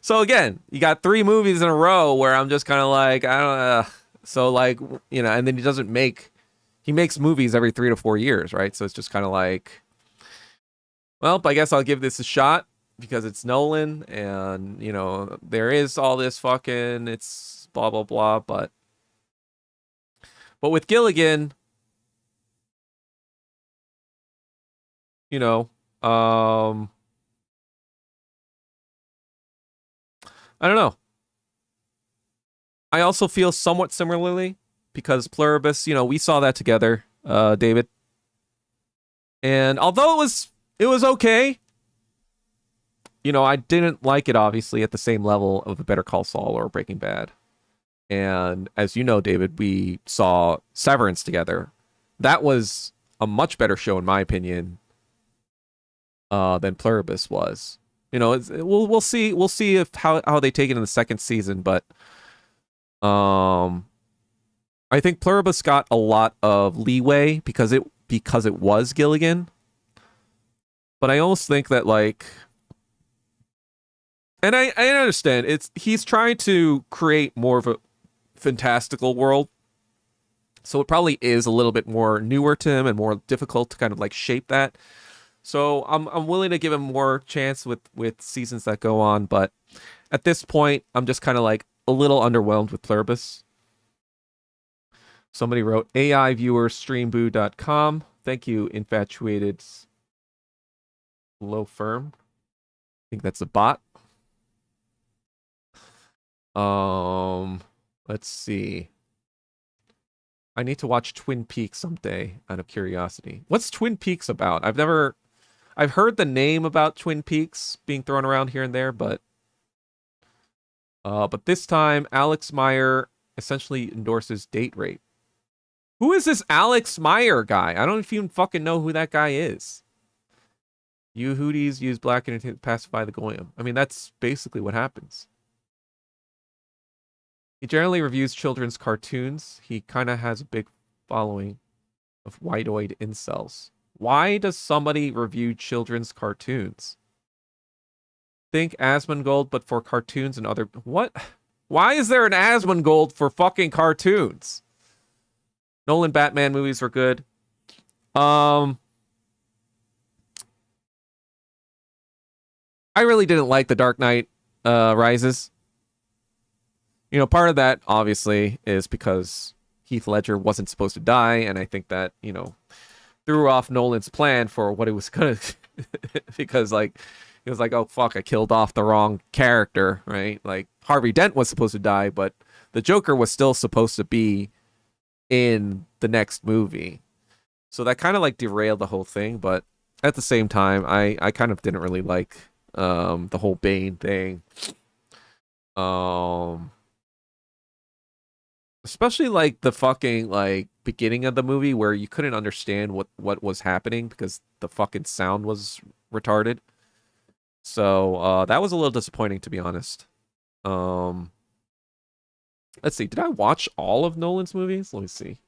So again, you got 3 movies in a row where I'm just kind of like, I don't know. So like, you know, and then he makes movies every 3 to 4 years, right? So it's just kind of like, well, I guess I'll give this a shot because it's Nolan and, you know, there is all this fucking, it's blah, blah, blah. But with Gilligan, you know, I don't know. I also feel somewhat similarly because Pluribus, you know, we saw that together, David. And although it was okay, you know, I didn't like it obviously at the same level of a Better Call Saul or Breaking Bad. And as you know, David, we saw Severance together. That was a much better show in my opinion than Pluribus was. You know, we'll see if how they take it in the second season, but I think Pluribus got a lot of leeway because it was Gilligan. But I almost think that like, and I understand he's trying to create more of a fantastical world, so it probably is a little bit more newer to him and more difficult to kind of like shape that. So I'm willing to give him more chance with seasons that go on, but at this point, I'm just kind of like a little underwhelmed with Pluribus. Somebody wrote AIviewerstreamboo.com. Thank you, infatuated low firm. I think that's a bot. Let's see. I need to watch Twin Peaks someday out of curiosity. What's Twin Peaks about? I've heard the name about Twin Peaks being thrown around here and there, but this time Alex Meyer essentially endorses date rape. Who is this Alex Meyer guy? I don't even fucking know who that guy is. You Houthis use black entertainment to pacify the Goyim. I mean, that's basically what happens. He generally reviews children's cartoons. He kind of has a big following of white-eyed incels. Why does somebody review children's cartoons? Think Asmongold, but for cartoons and other... What? Why is there an Asmongold for fucking cartoons? Nolan Batman movies were good. I really didn't like The Dark Knight Rises. You know, part of that, obviously, is because Heath Ledger wasn't supposed to die, and I think that, threw off Nolan's plan for what it was gonna... because, He was like, oh fuck, I killed off the wrong character, right? Like Harvey Dent was supposed to die, but the Joker was still supposed to be in the next movie. So that kind of like derailed the whole thing, but at the same time, I kind of didn't really like the whole Bane thing. Um Especially like the fucking like beginning of the movie where you couldn't understand what was happening because the fucking sound was retarded. So that was a little disappointing, to be honest. Um let's see, did I watch all of Nolan's movies? Let me see.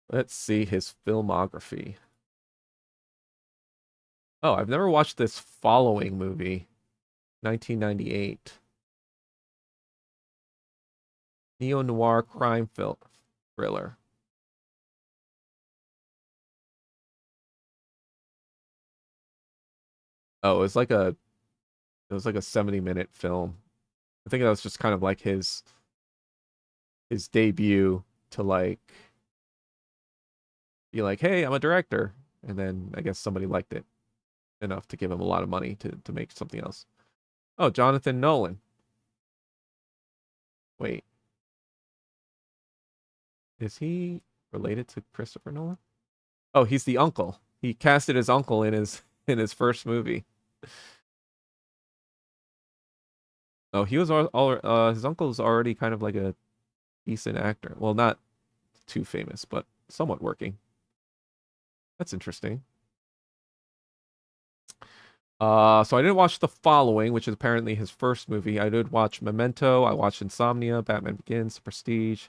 Let's see his filmography. Oh, I've never watched this following movie, 1998. Neo-noir crime film thriller. Oh, it was like a 70-minute film. I think that was just kind of like his debut to like be like, "Hey, I'm a director." And then I guess somebody liked it enough to give him a lot of money to make something else. Oh, Jonathan Nolan. Wait, is he related to Christopher Nolan? Oh, he's the uncle. He casted his uncle in his first movie. Oh, he was all his uncle was already kind of like a decent actor. Well, not too famous, but somewhat working. That's interesting. So I didn't watch The Following, which is apparently his first movie. I did watch Memento. I watched Insomnia, Batman Begins, Prestige,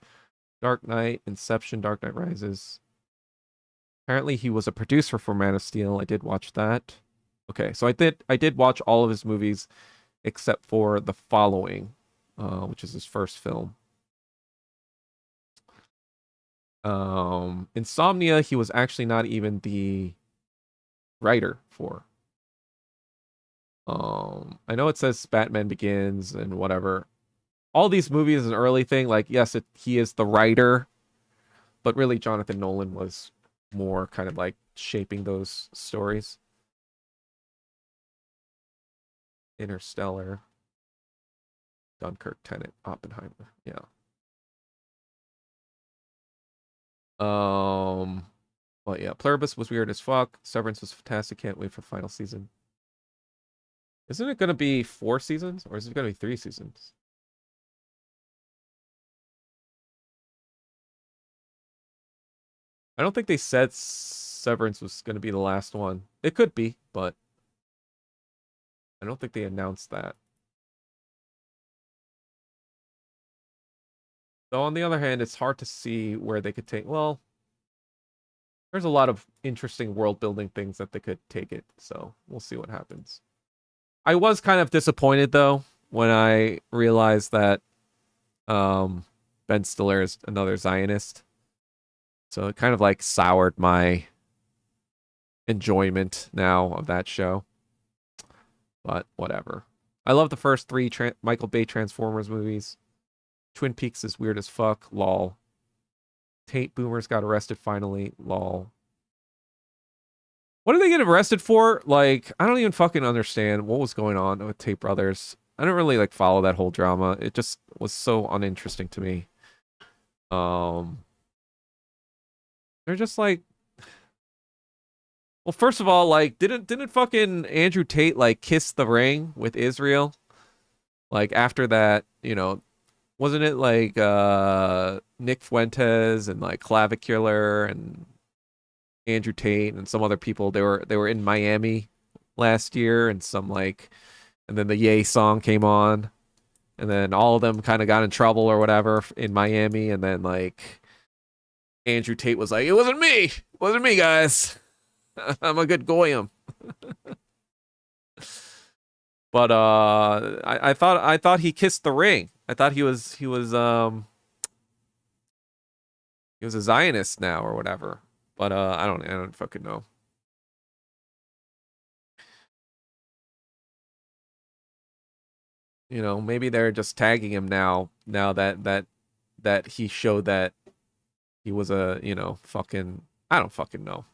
Dark Knight, Inception, Dark Knight Rises. Apparently he was a producer for Man of Steel. I did watch that. Okay, so I did watch all of his movies except for The Following, which is his first film. Insomnia, he was actually not even the writer for. I know it says Batman Begins and whatever. All these movies is an early thing. Like, yes, he is the writer, but really Jonathan Nolan was more kind of like shaping those stories. Interstellar, Dunkirk, Tenet, Oppenheimer. Yeah. Um, but yeah, Pluribus was weird as fuck. Severance was fantastic. Can't wait for the final season. Isn't it going to be 4 seasons or is it going to be 3 seasons? I don't think they said Severance was going to be the last one. It could be, but I don't think they announced that. Though on the other hand, it's hard to see where they could take. Well, there's a lot of interesting world building things that they could take it. So we'll see what happens. I was kind of disappointed though when I realized that um, Ben Stiller is another Zionist. So it kind of like soured my enjoyment now of that show. But whatever. I love the first three Michael Bay Transformers movies. Twin Peaks is weird as fuck. Lol. Tate Boomers got arrested finally. Lol. What did they get arrested for? Like, I don't even fucking understand what was going on with Tate Brothers. I don't really like follow that whole drama. It just was so uninteresting to me. Um, they're just like, well, first of all, like, didn't fucking Andrew Tate like kiss the ring with Israel? Like after that, wasn't it like Nick Fuentes and like Clavicular and Andrew Tate and some other people? They were in Miami last year and and then the Yay song came on and then all of them kind of got in trouble or whatever in Miami and then like Andrew Tate was like, it wasn't me, guys. I'm a good goyim. But I thought he kissed the ring. I thought he was a Zionist now or whatever. But I don't fucking know. Maybe they're just tagging him now that he showed that He was a, fucking, I don't fucking know.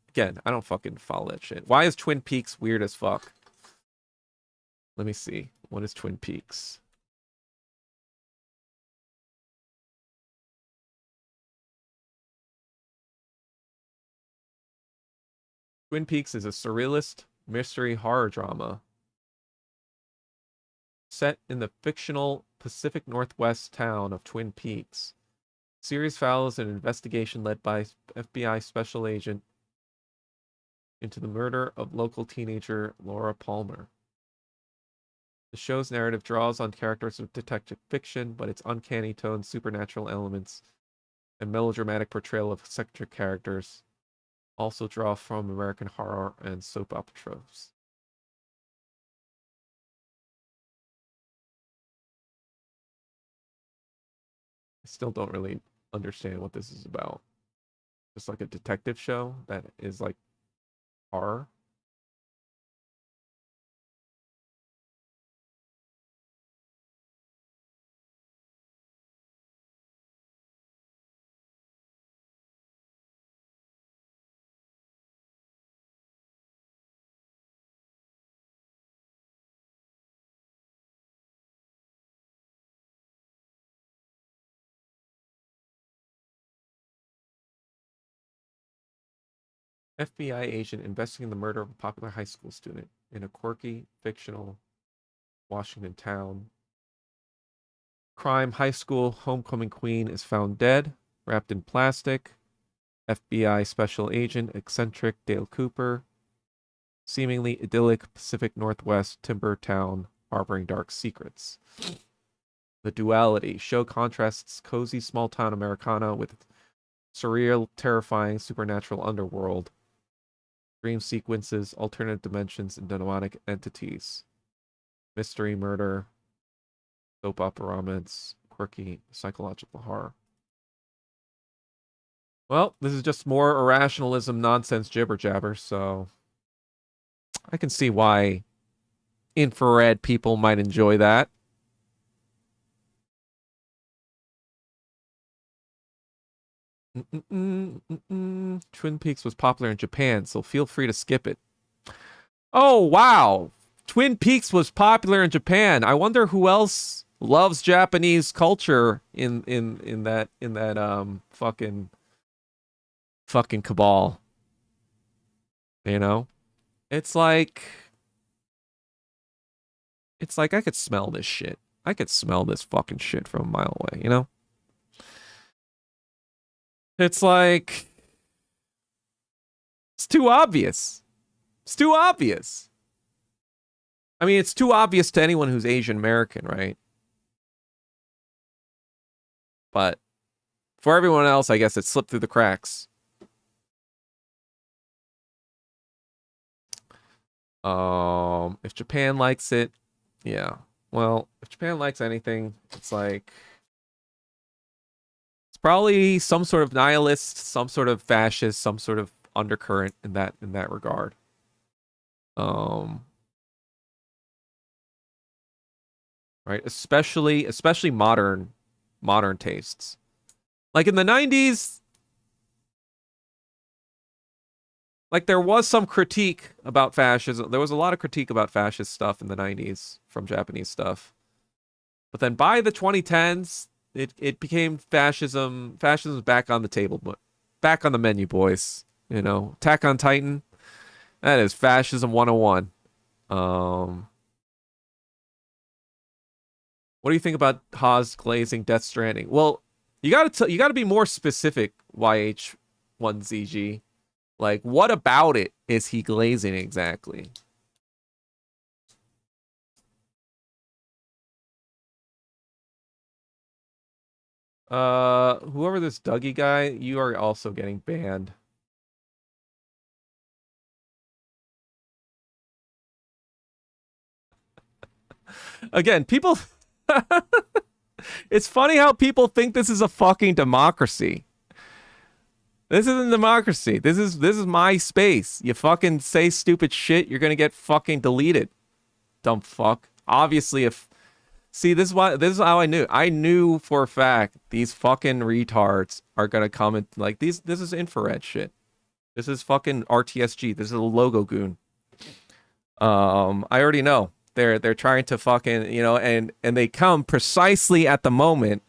Again, I don't fucking follow that shit. Why is Twin Peaks weird as fuck? Let me see. What is Twin Peaks? Twin Peaks is a surrealist mystery horror drama set in the fictional Pacific Northwest town of Twin Peaks. Series follows an investigation led by FBI special agent into the murder of local teenager Laura Palmer. The show's narrative draws on characters of detective fiction, but its uncanny tone, supernatural elements, and melodramatic portrayal of eccentric characters also draw from American horror and soap opera tropes. I still don't really understand what this is about. Just like a detective show that is like horror. FBI agent investigating the murder of a popular high school student in a quirky, fictional Washington town. Crime high school homecoming queen is found dead, wrapped in plastic. FBI special agent, eccentric Dale Cooper. Seemingly idyllic Pacific Northwest timber town harboring dark secrets. The duality. Show contrasts cozy small town Americana with surreal, terrifying supernatural underworld. Dream sequences, alternate dimensions, and demonic entities. Mystery, murder, soap opera romance, quirky psychological horror. Well, this is just more irrationalism, nonsense, jibber jabber, so I can see why infrared people might enjoy that. Twin Peaks was popular in Japan, so feel free to skip it. Oh, wow. Twin Peaks was popular in Japan. I wonder who else loves Japanese culture in that fucking cabal. You know? It's like I could smell this shit. I could smell this fucking shit from a mile away, you know? It's like it's too obvious. It's too obvious. I mean, it's too obvious to anyone who's Asian American, right? But for everyone else, I guess it slipped through the cracks. If Japan likes it, yeah. Well, if Japan likes anything, it's like it's probably some sort of nihilist, some sort of fascist, some sort of undercurrent in that regard. Right? Especially modern tastes. Like in the 90s, like there was some critique about fascism. There was a lot of critique about fascist stuff in the 90s from Japanese stuff. But then by the 2010s, it became fascism. Fascism's back on the table, but back on the menu, boys. You know, Attack on Titan. That is fascism 101. What do you think about Haas glazing Death Stranding? Well, you gotta be more specific, YH1ZG. Like, what about it is he glazing exactly? Whoever this Dougie guy, you are also getting banned. Again, people it's funny how people think this is a fucking democracy. This isn't democracy. This is my space. You fucking say stupid shit, you're gonna get fucking deleted. Dumb fuck. Obviously, if See, this is how I knew. I knew for a fact these fucking retards are gonna come and like these. This is infrared shit. This is fucking RTSG. This is a logo goon. I already know they're trying to fucking and they come precisely at the moment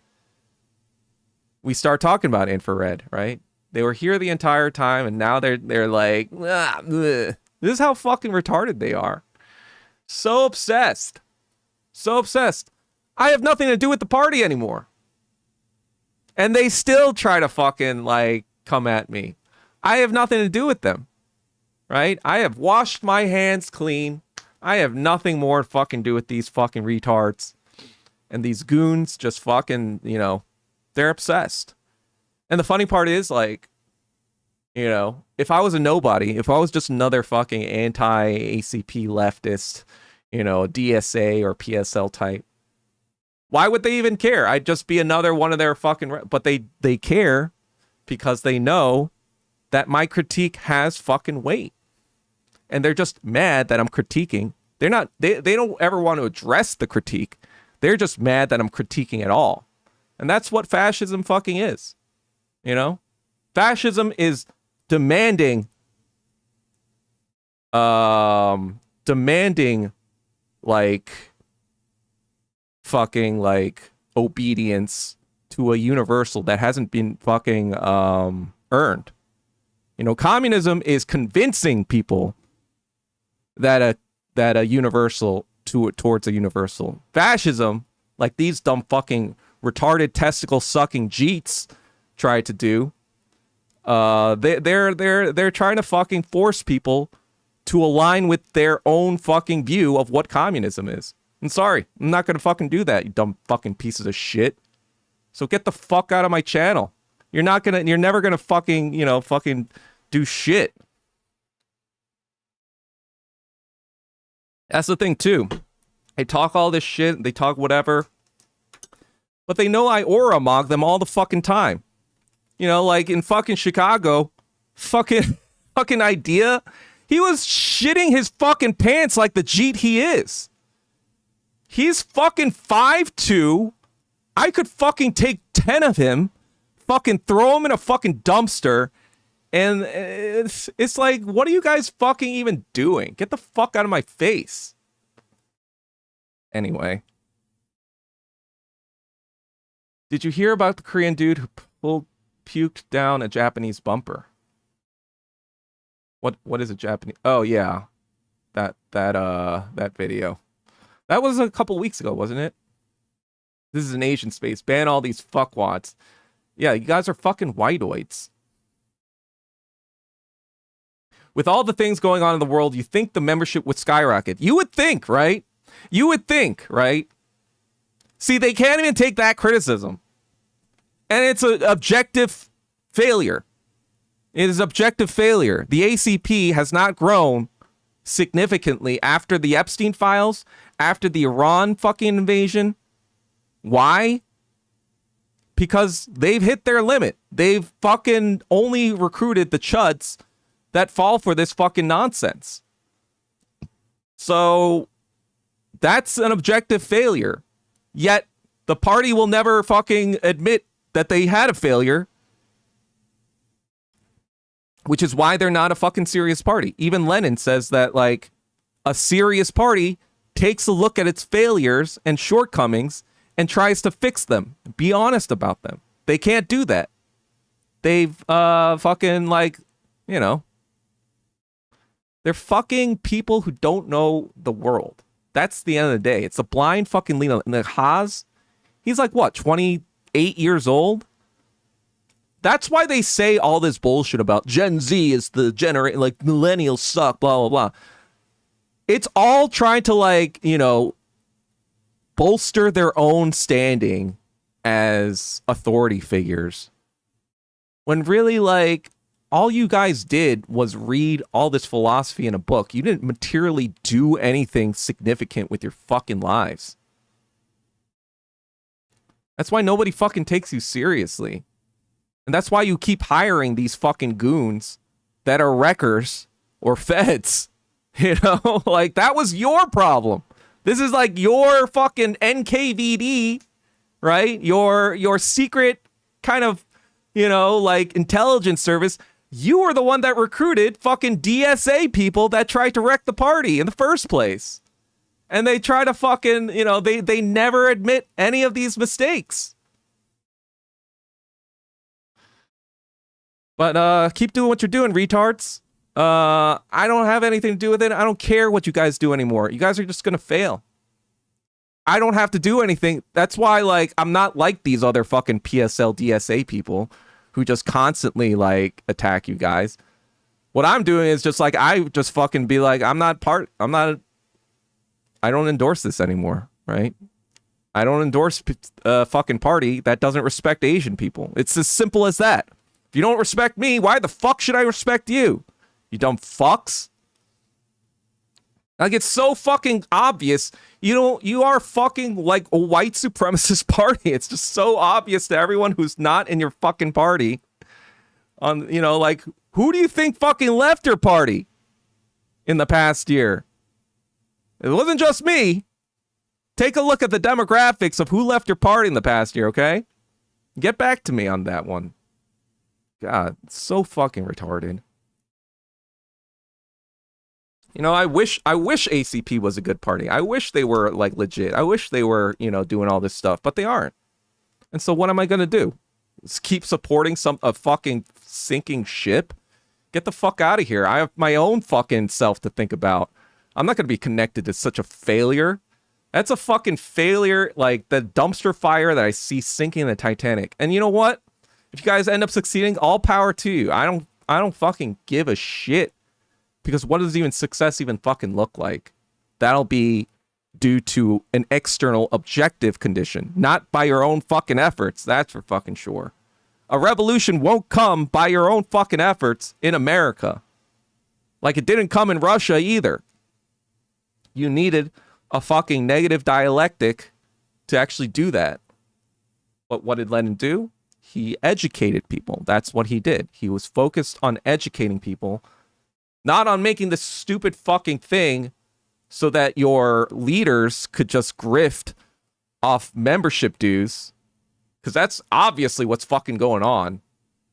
we start talking about infrared, right? They were here the entire time, and now they're like, this is how fucking retarded they are. So obsessed. So obsessed. I have nothing to do with the party anymore. And they still try to fucking, like, come at me. I have nothing to do with them. Right? I have washed my hands clean. I have nothing more to fucking do with these fucking retards. And these goons just fucking, they're obsessed. And the funny part is, like, if I was a nobody, if I was just another fucking anti-ACP leftist, DSA or PSL type, why would they even care? I'd just be another one of their fucking... But they care because they know that my critique has fucking weight. And they're just mad that I'm critiquing. They don't ever want to address the critique. They're just mad that I'm critiquing at all. And that's what fascism fucking is. Fascism is demanding like fucking like obedience to a universal that hasn't been fucking earned. Communism is convincing people that a universal towards a universal. Fascism, like these dumb fucking retarded testicle sucking jeets try to do, they're trying to fucking force people to align with their own fucking view of what communism is. I'm sorry, I'm not gonna fucking do that, you dumb fucking pieces of shit. So get the fuck out of my channel. You're never gonna fucking, fucking do shit. That's the thing too. They talk all this shit, they talk whatever, but they know I aura mog them all the fucking time. Like in fucking Chicago, fucking idea. He was shitting his fucking pants like the Jeet he is. He's fucking 5'2". I could fucking take 10 of him, fucking throw him in a fucking dumpster, and it's like, what are you guys fucking even doing? Get the fuck out of my face. Anyway. Did you hear about the Korean dude who puked down a Japanese bumper? What is a Japanese? Oh yeah, that video. That was a couple weeks ago, wasn't it? This is an Asian space. Ban all these fuckwads. Yeah, you guys are fucking whiteoids. With all the things going on in the world, you think the membership would skyrocket. You would think, right? You would think, right? See, they can't even take that criticism. And it's an objective failure. It is objective failure. The ACP has not grown significantly after the Epstein files, after the Iran fucking invasion. Why? Because they've hit their limit. They've fucking only recruited the chuds that fall for this fucking nonsense. So that's an objective failure. Yet the party will never fucking admit that they had a failure, which is why they're not a fucking serious party. Even Lenin says that, like, a serious party takes a look at its failures and shortcomings and tries to fix them. Be honest about them. They can't do that. They've fucking, like, they're fucking people who don't know the world. That's the end of the day. It's a blind fucking leader. And the Haas, he's like, what, 28 years old? That's why they say all this bullshit about Gen Z is the generation, like, millennials suck, blah, blah, blah. It's all trying to, like, bolster their own standing as authority figures. When really, like, all you guys did was read all this philosophy in a book. You didn't materially do anything significant with your fucking lives. That's why nobody fucking takes you seriously. And that's why you keep hiring these fucking goons that are wreckers or feds. Like, that was your problem. This is like your fucking NKVD, right? Your secret kind of, like intelligence service. You were the one that recruited fucking DSA people that tried to wreck the party in the first place. And they try to fucking, they never admit any of these mistakes. But keep doing what you're doing, retards. I don't have anything to do with it. I don't care what you guys do anymore. You guys are just gonna fail. I don't have to do anything. That's why, like, I'm not like these other fucking PSL DSA people who just constantly, like, attack you guys. What I'm doing is just, like, I just fucking be like, I don't endorse this anymore, right? I don't endorse a fucking party that doesn't respect Asian people. It's as simple as that. If you don't respect me, why the fuck should I respect you? You dumb fucks. Like, it's so fucking obvious. You are fucking like a white supremacist party. It's just so obvious to everyone who's not in your fucking party. Like, who do you think fucking left your party in the past year? It wasn't just me. Take a look at the demographics of who left your party in the past year, okay? Get back to me on that one. God, it's so fucking retarded. I wish ACP was a good party. I wish they were, like, legit. I wish they were, doing all this stuff, but they aren't. And so what am I going to do? Just keep supporting a fucking sinking ship? Get the fuck out of here. I have my own fucking self to think about. I'm not going to be connected to such a failure. That's a fucking failure, like the dumpster fire that I see sinking the Titanic. And you know what? If you guys end up succeeding, all power to you. I don't fucking give a shit. Because what does even success even fucking look like? That'll be due to an external objective condition, not by your own fucking efforts. That's for fucking sure. A revolution won't come by your own fucking efforts in America. Like it didn't come in Russia either. You needed a fucking negative dialectic to actually do that. But what did Lenin do? He educated people. That's what he did. He was focused on educating people, not on making this stupid fucking thing so that your leaders could just grift off membership dues. Because that's obviously what's fucking going on.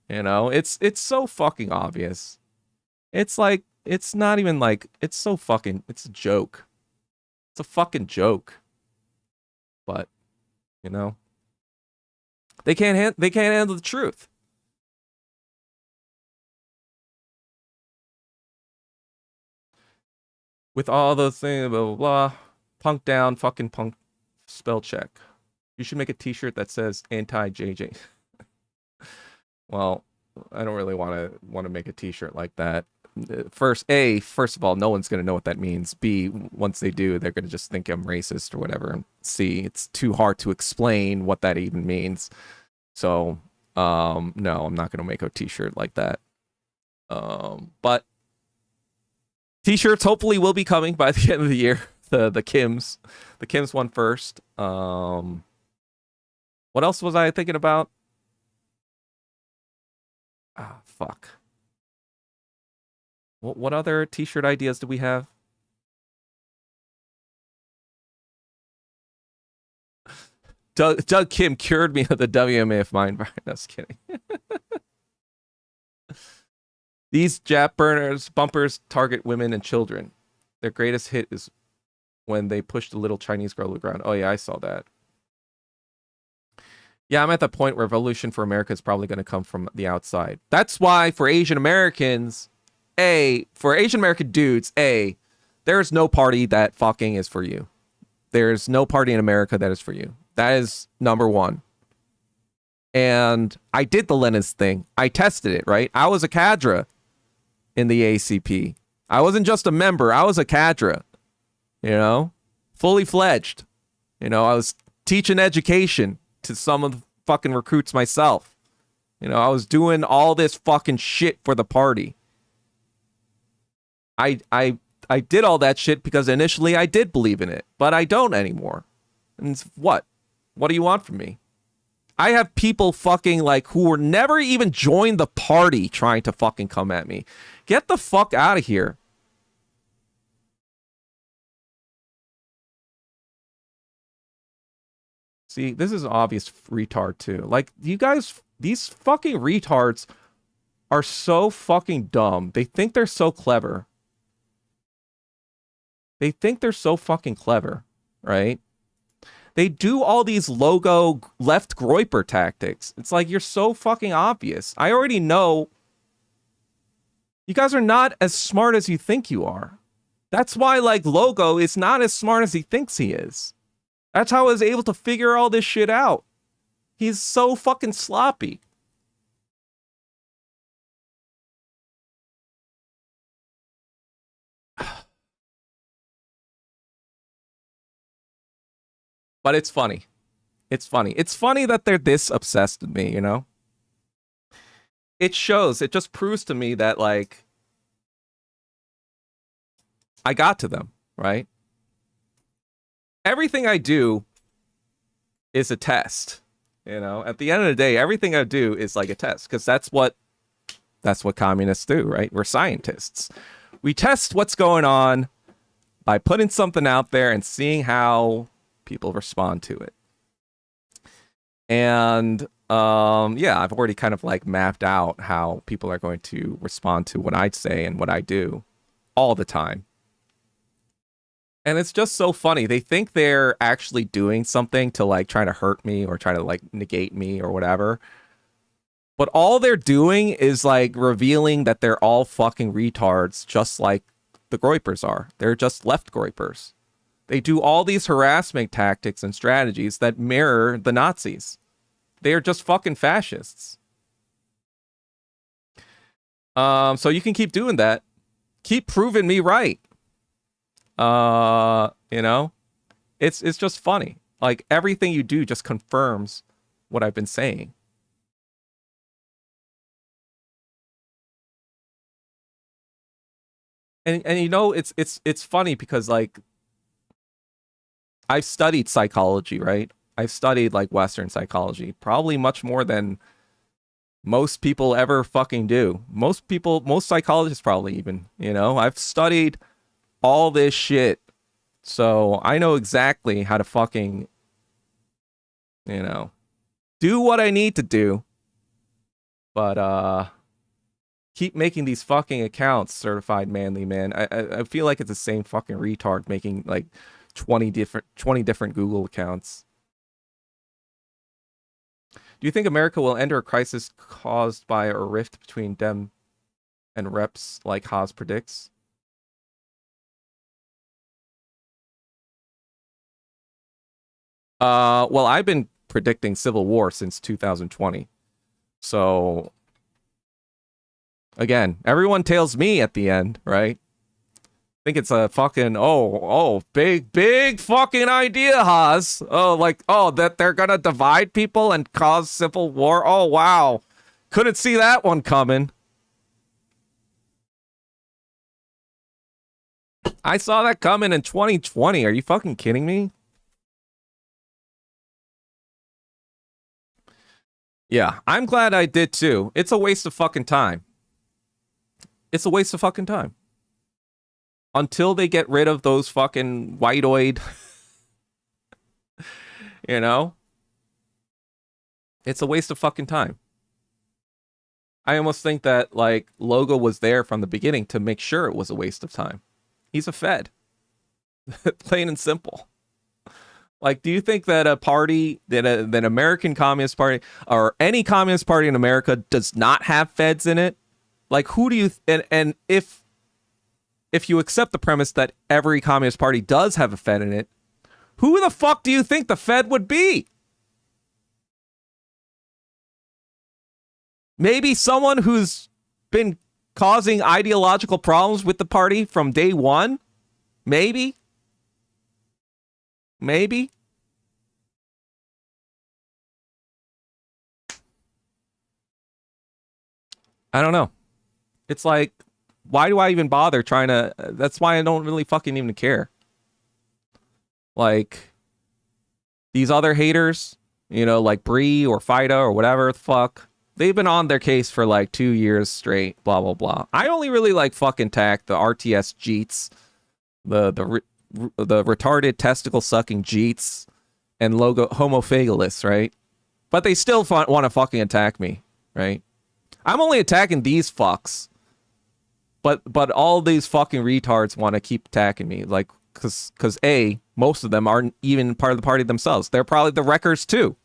It's so fucking obvious. It's like, it's not even like, it's so fucking, it's a joke. It's a fucking joke. But, they can't handle the truth. With all those things, blah, blah, blah. Punk down, fucking punk spell check. You should make a t-shirt that says anti-JJ. Well, I don't really want to make a t-shirt like that. First of all, no one's going to know what that means. B, once they do, they're going to just think I'm racist or whatever. And C, it's too hard to explain what that even means. So, no, I'm not going to make a t-shirt like that. But t-shirts hopefully will be coming by the end of the year. The Kims one first. What else was I thinking about? Ah, fuck. What other t-shirt ideas do we have? Doug Kim cured me of the WMAF mind. No, just kidding. These Jap bumpers target women and children. Their greatest hit is when they push the little Chinese girl to the ground. Oh yeah, I saw that. Yeah, I'm at the point where Revolution for America is probably going to come from the outside. That's why for Asian Americans, for Asian American dudes, there's no party that fucking is for you. There's no party in America that is for you. That is number one. And I did the Lenin's thing. I tested it, right? I was a cadre in the ACP. I wasn't just a member. I was a cadre, fully fledged. I was teaching education to some of the fucking recruits myself. I was doing all this fucking shit for the party. I did all that shit because initially I did believe in it, but I don't anymore. And what? What do you want from me? I have people fucking like who were never even joined the party trying to fucking come at me. Get the fuck out of here. See, this is an obvious retard too. Like, you guys, these fucking retards are so fucking dumb. They think they're so clever. They think they're so fucking clever, right? They do all these logo left groiper tactics. It's like, you're so fucking obvious. I already know you guys are not as smart as you think you are. That's why, like, Logo is not as smart as he thinks he is. That's how I was able to figure all this shit out. He's so fucking sloppy. But it's funny. It's funny. It's funny that they're this obsessed with me, you know? It shows, it just proves to me that, like, I got to them, right? Everything I do is a test, you know? At the end of the day, everything I do is like a test, because that's what communists do, right? We're scientists. We test what's going on by putting something out there and seeing how people respond to it. And yeah, I've already kind of like mapped out how people are going to respond to what I say and what I do all the time. And it's just so funny. They think they're actually doing something to like try to hurt me or try to like negate me or whatever. But all they're doing is like revealing that they're all fucking retards, just like the Groypers are. They're just left Groypers. They do all these harassment tactics and strategies that mirror the Nazis. They are just fucking fascists. So you can keep doing that. Keep proving me right. You know, it's just funny. Like, everything you do just confirms what I've been saying. And you know, it's funny because, like, I've studied psychology, right? I've studied like Western psychology, probably much more than most people ever fucking do. Most psychologists probably even, you know, I've studied all this shit. So I know exactly how to fucking, you know, do what I need to do. But keep making these fucking accounts, certified manly man. I feel like it's the same fucking retard making like 20 different Google accounts. Do you think America will enter a crisis caused by a rift between Dem and reps like Haas predicts? Well, I've been predicting civil war since 2020. So, again, everyone tails me at the end, right? I think it's a fucking, big fucking idea, Haas. That they're gonna divide people and cause civil war. Oh, wow. Couldn't see that one coming. I saw that coming in 2020. Are you fucking kidding me? Yeah, I'm glad I did too. It's a waste of fucking time. It's a waste of fucking time. Until they get rid of those fucking whiteoid, you know? It's a waste of fucking time. I almost think that, like, Logo was there from the beginning to make sure it was a waste of time. He's a Fed. Plain and simple. Like, do you think that a party, that an American Communist Party, or any Communist Party in America does not have Feds in it? Like, who do you, and if you accept the premise that every Communist Party does have a Fed in it, who the fuck do you think the Fed would be? Maybe someone who's been causing ideological problems with the party from day one? Maybe? Maybe? I don't know. It's like, why do I even bother trying to... That's why I don't really fucking even care. Like, these other haters, you know, like Bree or FIDA or whatever the fuck, they've been on their case for like 2 years straight, blah, blah, blah. I only really like fucking tack the RTS Jeets, the retarded testicle sucking Jeets, and logo homophagalists, right? But they still want to fucking attack me, right? I'm only attacking these fucks, but all these fucking retards want to keep attacking me, like, because A, most of them aren't even part of the party themselves. They're probably the wreckers too.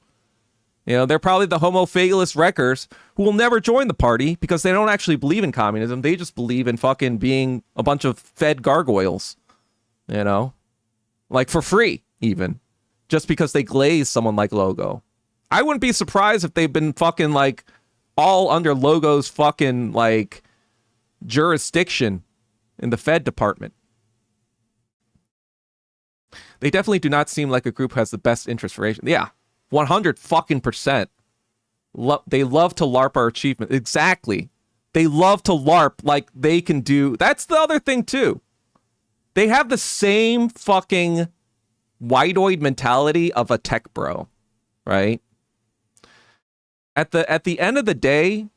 You know, they're probably the homophagist wreckers who will never join the party because they don't actually believe in communism. They just believe in fucking being a bunch of fed gargoyles, you know, like for free, even just because they glaze someone like Logo. I wouldn't be surprised if they've been fucking like all under Logo's fucking like jurisdiction in the Fed department. They definitely do not seem like a group who has the best interest for Asian. Yeah. 100 fucking percent. They love to LARP our achievement. Exactly. They love to LARP like they can do. That's the other thing too. They have the same fucking whiteoid mentality of a tech bro, right? At the end of the day,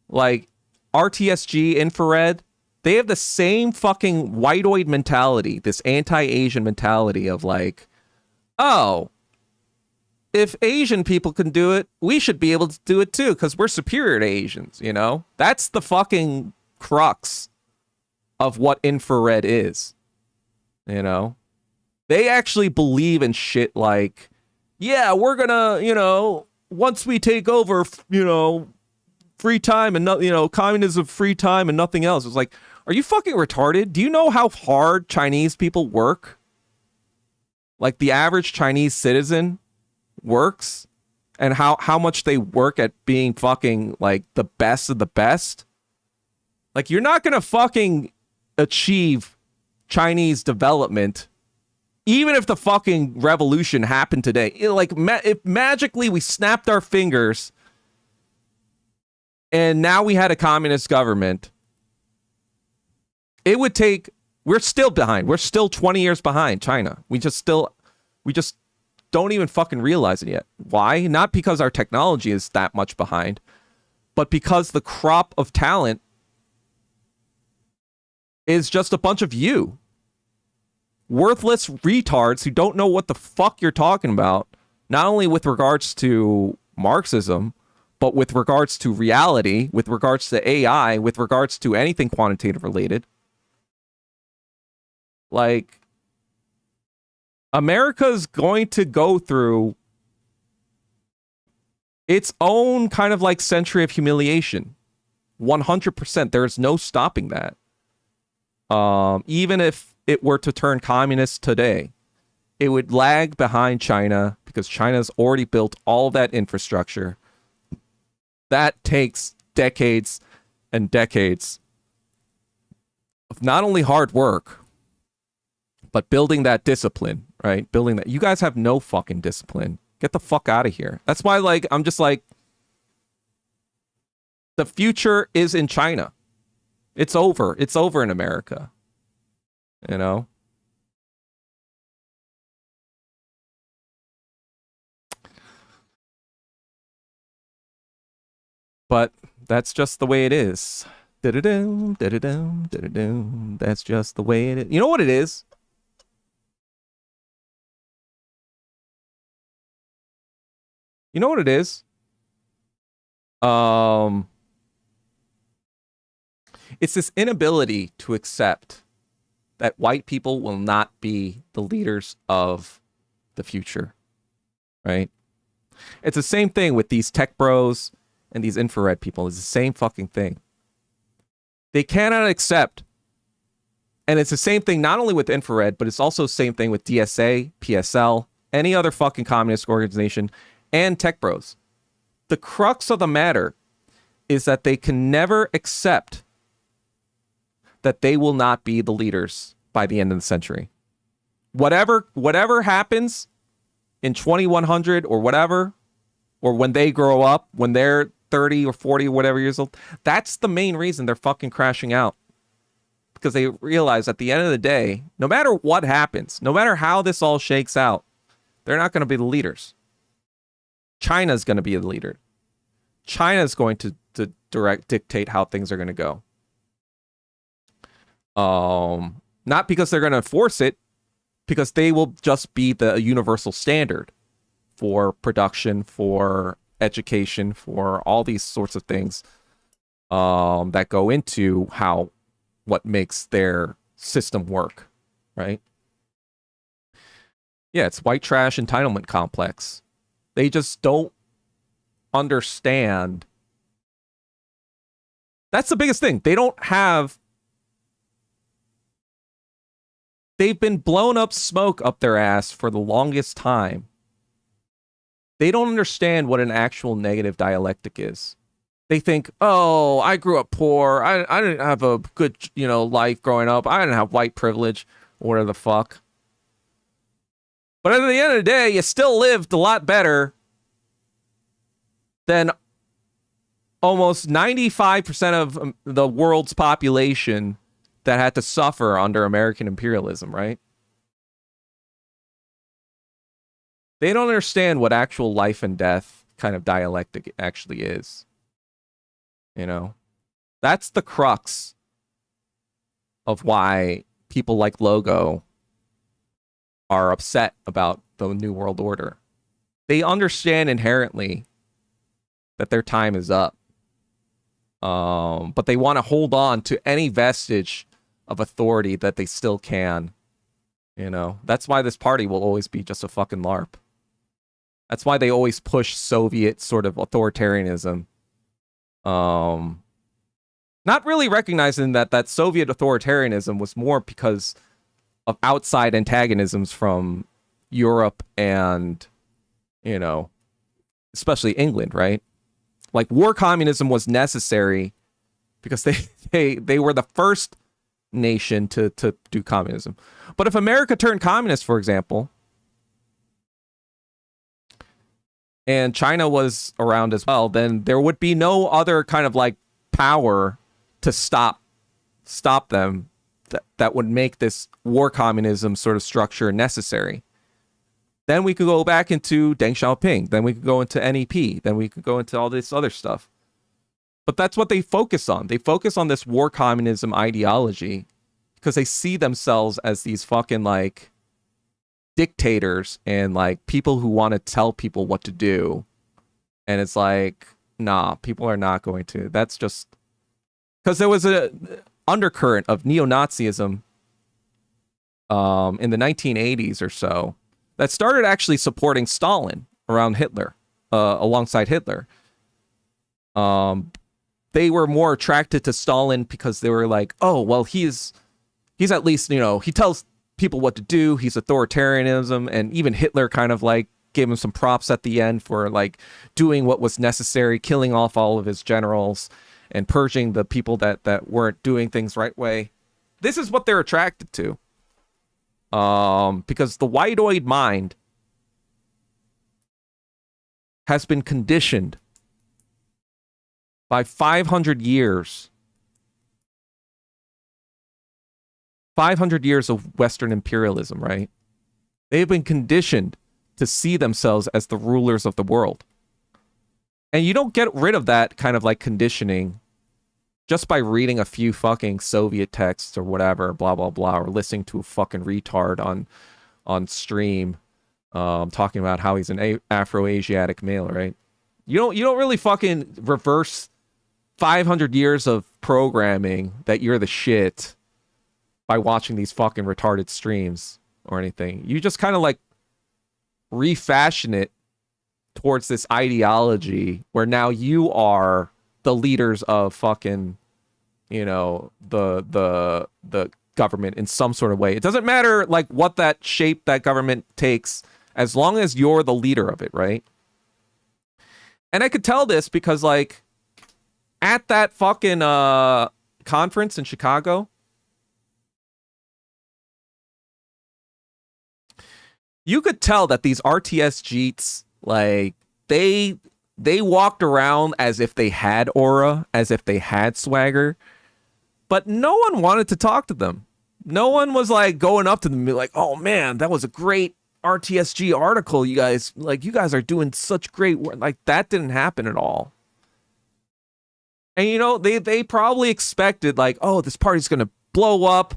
like RTSG, infrared, they have the same fucking whiteoid mentality, this anti-Asian mentality of like, oh, if Asian people can do it, we should be able to do it too, because we're superior to Asians, you know? That's the fucking crux of what infrared is, you know? They actually believe in shit like, yeah, we're gonna, you know, once we take over, you know, free time and, you know, communism, free time and nothing else. It's like, are you fucking retarded? Do you know how hard Chinese people work? Like the average Chinese citizen works, and how much they work at being fucking like the best of the best. Like, you're not gonna fucking achieve Chinese development even if the fucking revolution happened today. If magically we snapped our fingers and now we had a communist government, it would take, we're still behind. We're still 20 years behind China. We just don't even fucking realize it yet. Why? Not because our technology is that much behind, but because the crop of talent is just a bunch of you. Worthless retards who don't know what the fuck you're talking about, not only with regards to Marxism, but with regards to reality, with regards to AI, with regards to anything quantitative related. Like, America's going to go through its own kind of like century of humiliation. 100%. There's no stopping that. Even if it were to turn communist today, it would lag behind China because China's already built all that infrastructure. That takes decades and decades of not only hard work, but building that discipline, right? Building that. You guys have no fucking discipline. Get the fuck out of here. That's why, like, I'm just like, the future is in China. It's over. It's over in America. You know? But that's just the way it is. Da-da-dum, da-da-dum, da-da-dum. That's just the way it is. You know what it is? You know what it is? It's this inability to accept that white people will not be the leaders of the future, right? It's the same thing with these tech bros and these infrared people. It's the same fucking thing. They cannot accept, and it's the same thing not only with infrared, but it's also the same thing with DSA, PSL, any other fucking communist organization, and tech bros. The crux of the matter is that they can never accept that they will not be the leaders by the end of the century. Whatever happens in 2100 or whatever, or when they grow up, when they're 30 or 40 or whatever years old, that's the main reason they're fucking crashing out. Because they realize at the end of the day, no matter what happens, no matter how this all shakes out, they're not going to be the leaders. China's going to be the leader. China's going to dictate how things are going to go. Not because they're going to force it, because they will just be the universal standard for production, for education, for all these sorts of things that go into what makes their system work, right? Yeah, it's white trash entitlement complex. They just don't understand. That's the biggest thing. They've been blown up smoke up their ass for the longest time. They don't understand what an actual negative dialectic is. They think, oh, I grew up poor. I didn't have a good, life growing up. I didn't have white privilege or whatever the fuck. But at the end of the day, you still lived a lot better than almost 95% of the world's population that had to suffer under American imperialism, right? They don't understand what actual life and death kind of dialectic actually is. That's the crux of why people like Logo are upset about the New World Order. They understand inherently that their time is up. But they want to hold on to any vestige of authority that they still can. That's why this party will always be just a fucking LARP. That's why they always push Soviet sort of authoritarianism. Not really recognizing that Soviet authoritarianism was more because of outside antagonisms from Europe and, especially England, right? Like, war communism was necessary because they were the first nation to do communism. But if America turned communist, for example, and China was around as well, then there would be no other kind of like power to stop them that would make this war communism sort of structure necessary. Then we could go back into Deng Xiaoping. Then we could go into NEP. Then we could go into all this other stuff. But that's what they focus on. They focus on this war communism ideology because they see themselves as these fucking like dictators and like people who want to tell people what to do. And it's like, nah, people are not going to. That's just because there was a undercurrent of neo-Nazism in the 1980s or so that started actually supporting Stalin around Hitler, alongside Hitler. They were more attracted to Stalin because they were like, oh, well, he's at least, he tells people what to do. He's authoritarianism. And even Hitler kind of like gave him some props at the end for like doing what was necessary, killing off all of his generals and purging the people that weren't doing things right way. This is what they're attracted to. Because the white-eyed mind has been conditioned by 500 years. 500 years of Western imperialism, right? They've been conditioned to see themselves as the rulers of the world. And you don't get rid of that kind of like conditioning just by reading a few fucking Soviet texts or whatever, blah, blah, blah, or listening to a fucking retard on stream talking about how he's an Afro-Asiatic male, right? You don't really fucking reverse 500 years of programming that you're the shit by watching these fucking retarded streams or anything. You just kind of like refashion it towards this ideology where now you are the leaders of fucking, the government in some sort of way. It doesn't matter like what that shape that government takes, as long as you're the leader of it, right? And I could tell this because like at that fucking conference in Chicago, you could tell that these RTS Jeets, like they walked around as if they had aura, as if they had swagger, but no one wanted to talk to them. No one was like going up to them and be like, oh man, that was a great RTSG article. You guys are doing such great work. Like that didn't happen at all. And they probably expected like, oh, this party's going to blow up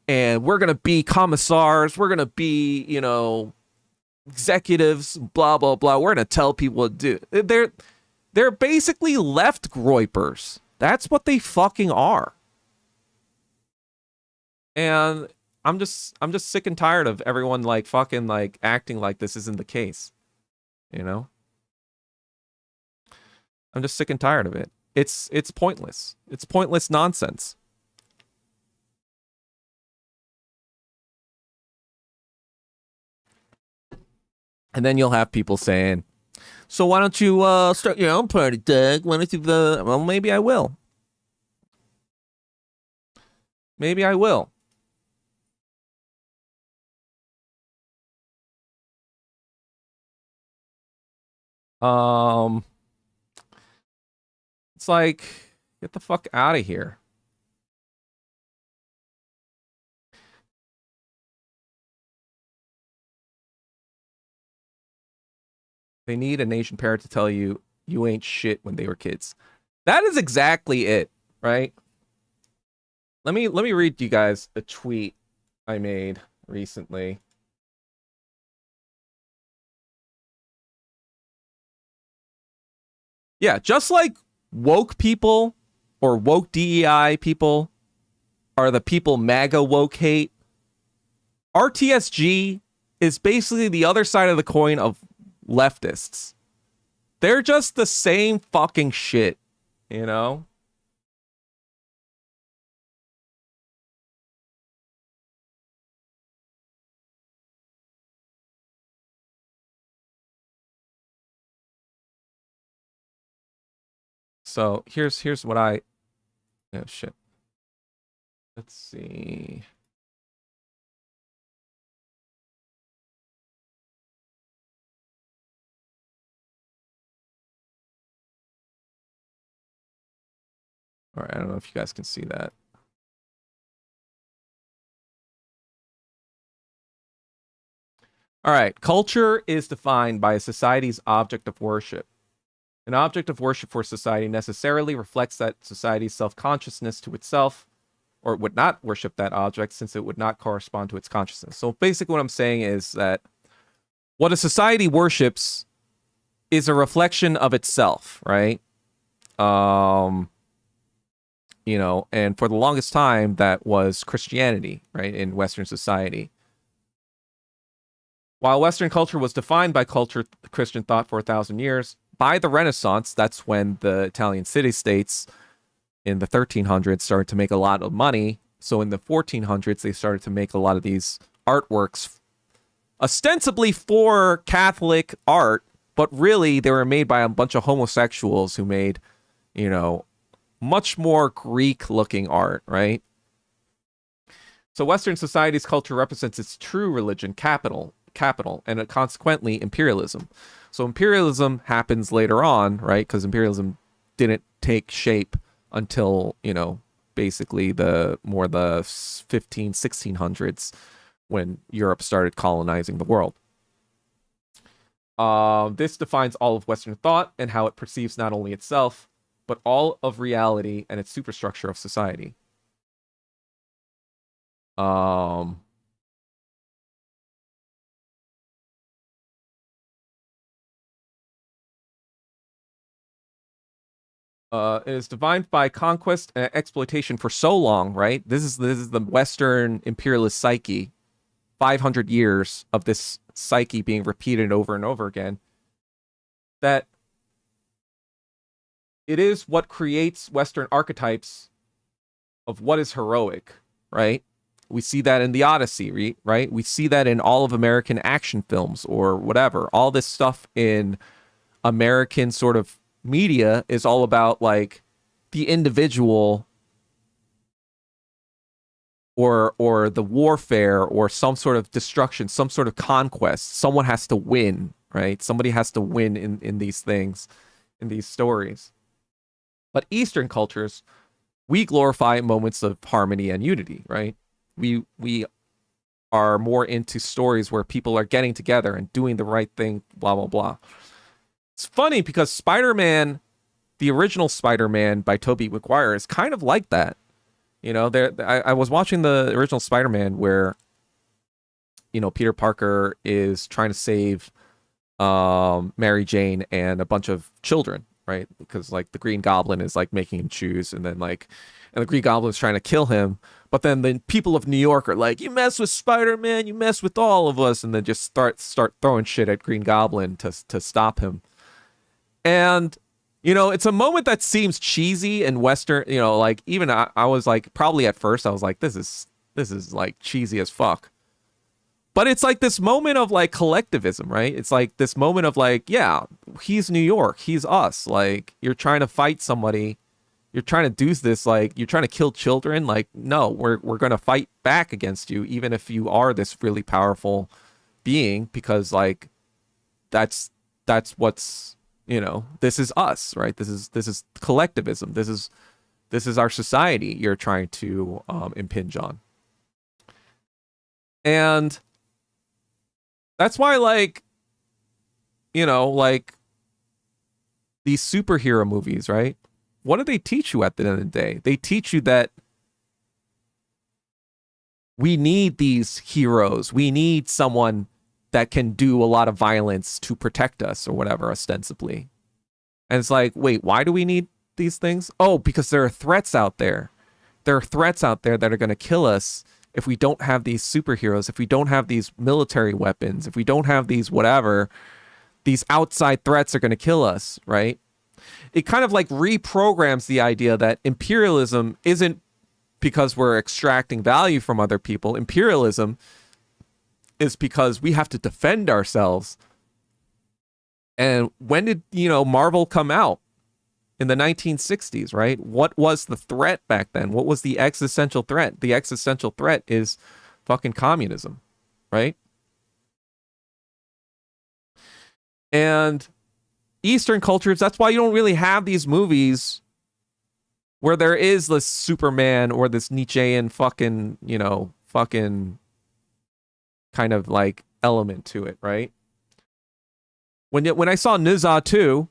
and we're gonna be commissars, we're gonna be, executives, blah blah blah. We're gonna tell people what to do. They're basically left groypers. That's what they fucking are. And I'm just sick and tired of everyone like fucking like acting like this isn't the case. I'm just sick and tired of it. It's pointless. It's pointless nonsense. And then you'll have people saying, so why don't you start your own party, Doug? Why don't you well, maybe I will. Maybe I will. It's like, get the fuck out of here. They need a nation parent to tell you you ain't shit when they were kids. That is exactly it, right? Let me read you guys a tweet I made recently. Yeah, just like woke people or woke DEI people are the people MAGA woke hate, RTSG is basically the other side of the coin of leftists. They're just the same fucking shit, So here's what oh shit. Let's see. All right, I don't know if you guys can see that. All right, culture is defined by a society's object of worship. An object of worship for society necessarily reflects that society's self-consciousness to itself, or it would not worship that object since it would not correspond to its consciousness. So basically what I'm saying is that what a society worships is a reflection of itself, right? And for the longest time, that was Christianity, right, in Western society. While Western culture was defined by Christian thought for 1,000 years, by the Renaissance, that's when the Italian city-states in the 1300s started to make a lot of money. So in the 1400s, they started to make a lot of these artworks ostensibly for Catholic art, but really they were made by a bunch of homosexuals who made, much more Greek-looking art, right? So Western society's culture represents its true religion, capital, and consequently imperialism. So imperialism happens later on, right? Because imperialism didn't take shape until, basically the 1600s when Europe started colonizing the world. This defines all of Western thought and how it perceives not only itself, but all of reality and its superstructure of society. It is defined by conquest and exploitation for so long, right? This is the Western imperialist psyche. 500 years of this psyche being repeated over and over again. That it is what creates Western archetypes of what is heroic, right? We see that in the Odyssey, right? We see that in all of American action films or whatever. All this stuff in American sort of media is all about like the individual or the warfare or some sort of destruction, some sort of conquest. Someone has to win, right? Somebody has to win in these things, in these stories. But Eastern cultures, we glorify moments of harmony and unity, right? We are more into stories where people are getting together and doing the right thing, blah, blah, blah. It's funny because Spider-Man, the original Spider-Man by Tobey Maguire, is kind of like that. You know, I was watching the original Spider-Man where, you know, Peter Parker is trying to save Mary Jane and a bunch of children, right? Because like the Green Goblin is like making him choose, and then like, and the Green Goblin is trying to kill him, but then the people of New York are like, you mess with Spider-Man, you mess with all of us, and then just start throwing shit at Green Goblin to stop him. And you know, it's a moment that seems cheesy and Western. You know, like even I was like, probably at first I was like, this is like cheesy as fuck. But it's like this moment of like collectivism, right? It's like this moment of like, yeah, he's New York, he's us. Like you're trying to fight somebody, you're trying to do this, like you're trying to kill children. Like no, we're gonna fight back against you, even if you are this really powerful being, because like that's what's, you know, this is us, right? This is collectivism. This is our society you're trying to impinge on, and that's why, like, you know, like these superhero movies, right? What do they teach you at the end of the day? They teach you that we need these heroes. We need someone that can do a lot of violence to protect us or whatever, ostensibly. And it's like, wait, why do we need these things? Oh, because there are threats out there. There are threats out there that are going to kill us if we don't have these superheroes, if we don't have these military weapons, if we don't have these whatever, these outside threats are going to kill us, right? It kind of like reprograms the idea that imperialism isn't because we're extracting value from other people. Imperialism is because we have to defend ourselves. And when did, you know, Marvel come out? In the 1960s, right? What was the threat back then? What was the existential threat? The existential threat is fucking communism, right? And Eastern cultures, that's why you don't really have these movies where there is this Superman or this Nietzschean fucking, you know, fucking kind of like element to it, right? When I saw Nizza 2,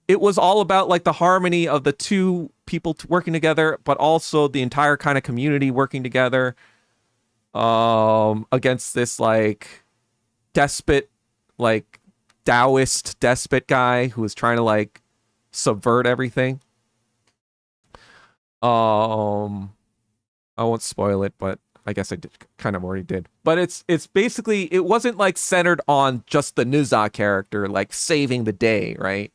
it was all about like the harmony of the two people working together, but also the entire kind of community working together against this like despot, like Taoist despot guy who was trying to like subvert everything. I won't spoil it, but I guess I did, kind of already did. But it's basically, it wasn't like centered on just the Nizza character like saving the day, right?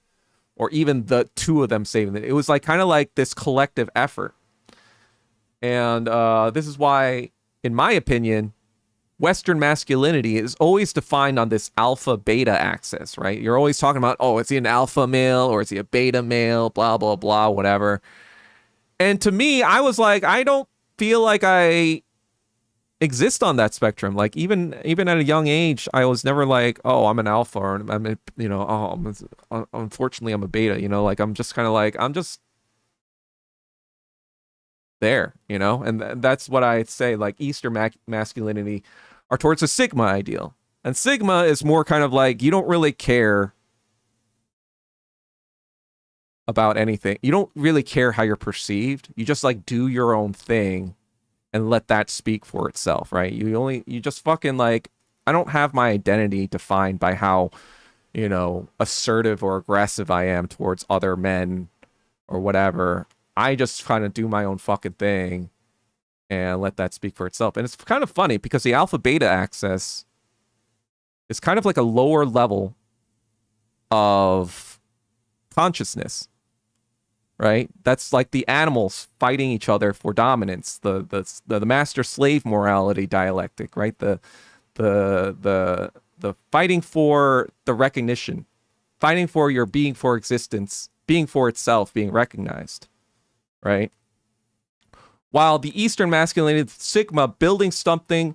Or even the two of them saving it. It was like kind of like this collective effort. And this is why, in my opinion, Western masculinity is always defined on this alpha beta axis, right? You're always talking about, oh, is he an alpha male or is he a beta male, blah, blah, blah, whatever. And to me, I was like, I don't feel like I exist on that spectrum. Like even at a young age, I was never like, oh, I'm an alpha, or I'm a, you know, unfortunately I'm a beta, you know, like I'm just kind of like, I'm just there, you know. And that's what I say, like Eastern masculinity are towards a Sigma ideal, and Sigma is more kind of like, you don't really care about anything, you don't really care how you're perceived, you just like do your own thing and let that speak for itself, right? You just fucking like, I don't have my identity defined by how, you know, assertive or aggressive I am towards other men or whatever. I just kind of do my own fucking thing and let that speak for itself. And it's kind of funny because the alpha beta axis is kind of like a lower level of consciousness, right? That's like the animals fighting each other for dominance, the master slave morality dialectic, right? The fighting for the recognition, fighting for your being for existence, being for itself, being recognized, right? While the Eastern masculinity, Sigma, building something,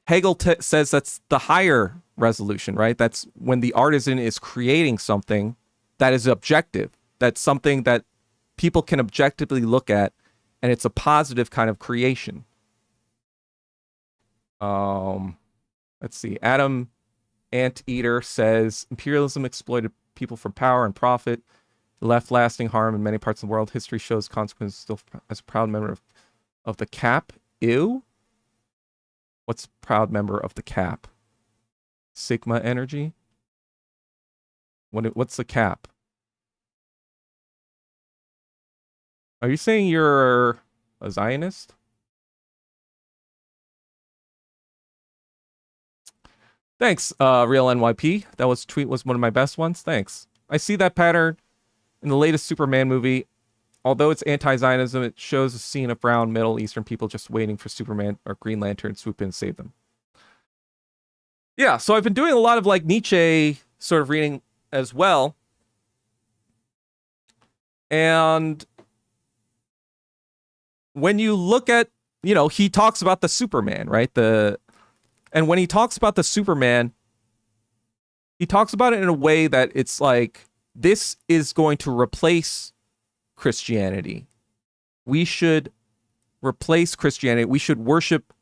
Hegel says that's the higher resolution, right? That's when the artisan is creating something that is objective. That's something that people can objectively look at, and it's a positive kind of creation. Let's see. Adam Anteater says imperialism exploited people for power and profit. left lasting harm in many parts of the world. History shows consequences still as a proud member of the CAP. Ew? What's proud member of the CAP? Sigma energy? What's the CAP? Are you saying you're a Zionist? Thanks, Real NYP. Tweet was one of my best ones. Thanks. I see that pattern in the latest Superman movie. Although it's anti-Zionism, it shows a scene of brown Middle Eastern people just waiting for Superman or Green Lantern to swoop in and save them. Yeah, so I've been doing a lot of like Nietzsche sort of reading as well. And when you look at, you know, he talks about the Superman, right? And when he talks about the Superman, he talks about it in a way that it's like, this is going to replace Christianity. We should replace Christianity. We should worship.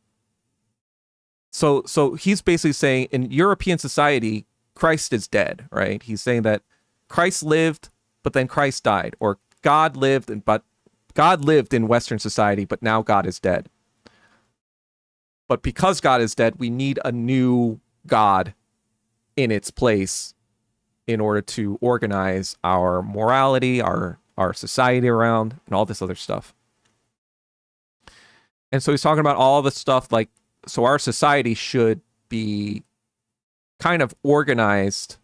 So he's basically saying in European society, Christ is dead, right? He's saying that Christ lived, but then Christ died, or God lived, but God lived in Western society, but now God is dead. But because God is dead, we need a new God in its place in order to organize our morality, our society around, and all this other stuff. And so he's talking about all the stuff like, so our society should be kind of organized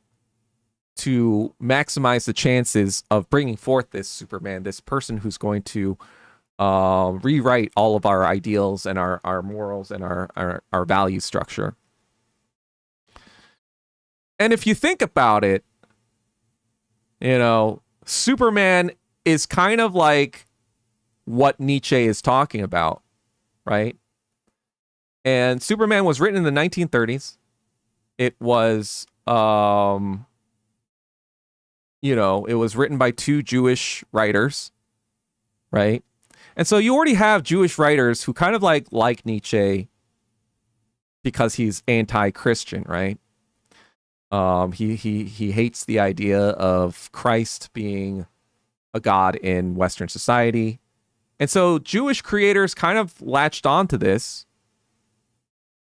to maximize the chances of bringing forth this Superman, this person who's going to rewrite all of our ideals and our morals and our value structure. And if you think about it, you know, Superman is kind of like what Nietzsche is talking about, right? And Superman was written in the 1930s. It was, you know, it was written by two Jewish writers, right? And so you already have Jewish writers who kind of like Nietzsche because he's anti-Christian, right? He hates the idea of Christ being a god in Western society. And so Jewish creators kind of latched onto this,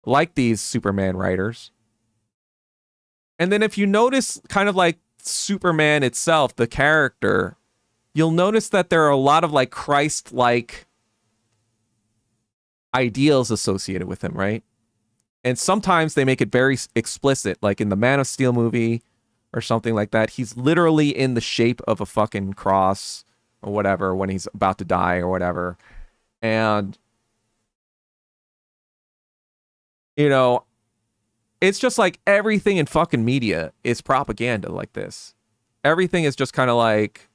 like these Superman writers. And then if you notice kind of like Superman itself, the character, you'll notice that there are a lot of like Christ-like ideals associated with him, right? And sometimes they make it very explicit, like in the Man of Steel movie or something like that. He's literally in the shape of a fucking cross or whatever when he's about to die or whatever. And, you know, it's just like everything in fucking media is propaganda like this. Everything is just kind of like,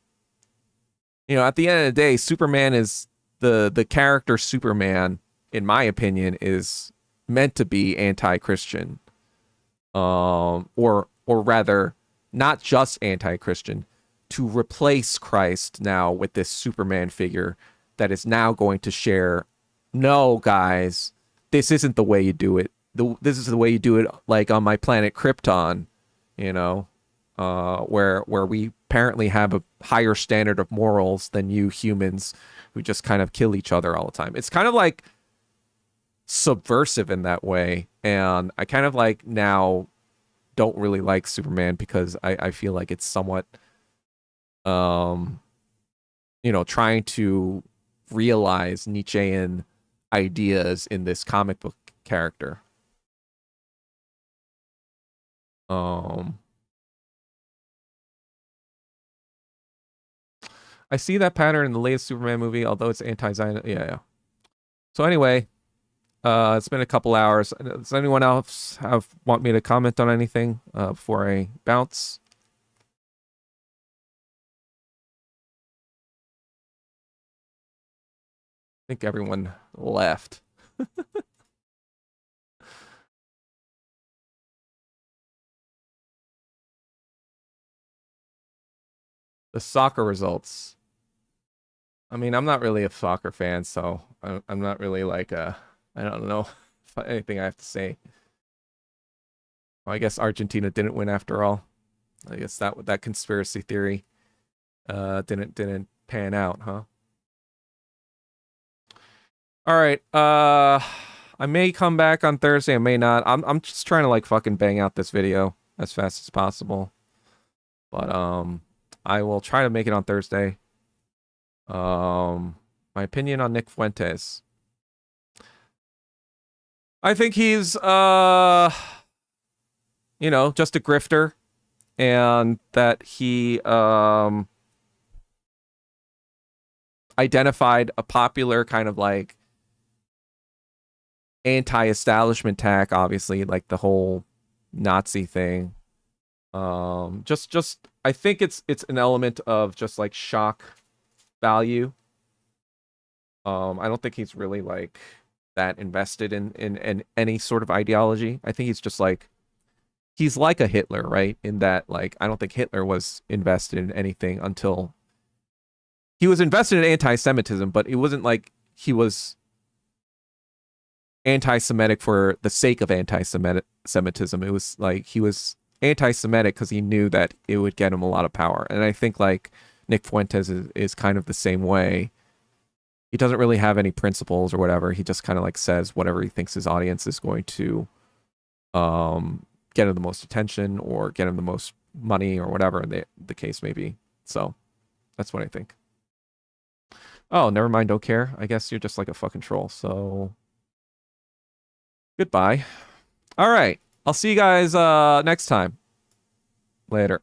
you know, at the end of the day, Superman is the character Superman, in my opinion, is meant to be anti-Christian, or rather, not just anti-Christian, to replace Christ now with this Superman figure that is now going to share, no, guys, this isn't the way you do it. This is the way you do it, like on my planet Krypton, you know, where we apparently have a higher standard of morals than you humans who just kind of kill each other all the time. It's kind of like subversive in that way, and I kind of like now don't really like Superman because I feel like it's somewhat you know, trying to realize Nietzschean ideas in this comic book character. I see that pattern in the latest Superman movie, although it's anti-Zionist. Yeah. So anyway, it's been a couple hours. Does anyone else want me to comment on anything before I bounce? I think everyone left. The soccer results. I mean, I'm not really a soccer fan, so I'm not really like I don't know anything I have to say. Well, I guess Argentina didn't win after all. I guess that conspiracy theory didn't pan out, huh? All right. I may come back on Thursday. I may not. I'm just trying to like fucking bang out this video as fast as possible. But I will try to make it on Thursday. My opinion on Nick Fuentes. I think he's you know, just a grifter, and that he identified a popular kind of like anti-establishment tack, obviously, like the whole Nazi thing. Just I think it's an element of just like shock value. I don't think he's really like that invested in any sort of ideology. I think he's just like he's like a Hitler, right? In that like I don't think Hitler was invested in anything until he was invested in anti-Semitism, but it wasn't like he was anti-Semitic for the sake of anti-Semitism. It was like he was anti-Semitic because he knew that it would get him a lot of power. And I think like Nick Fuentes is kind of the same way. He doesn't really have any principles or whatever. He just kind of like says whatever he thinks his audience is going to get him the most attention or get him the most money or whatever the case may be. So that's what I think. Oh, never mind. Don't care. I guess you're just like a fucking troll. So goodbye. All right. I'll see you guys next time. Later.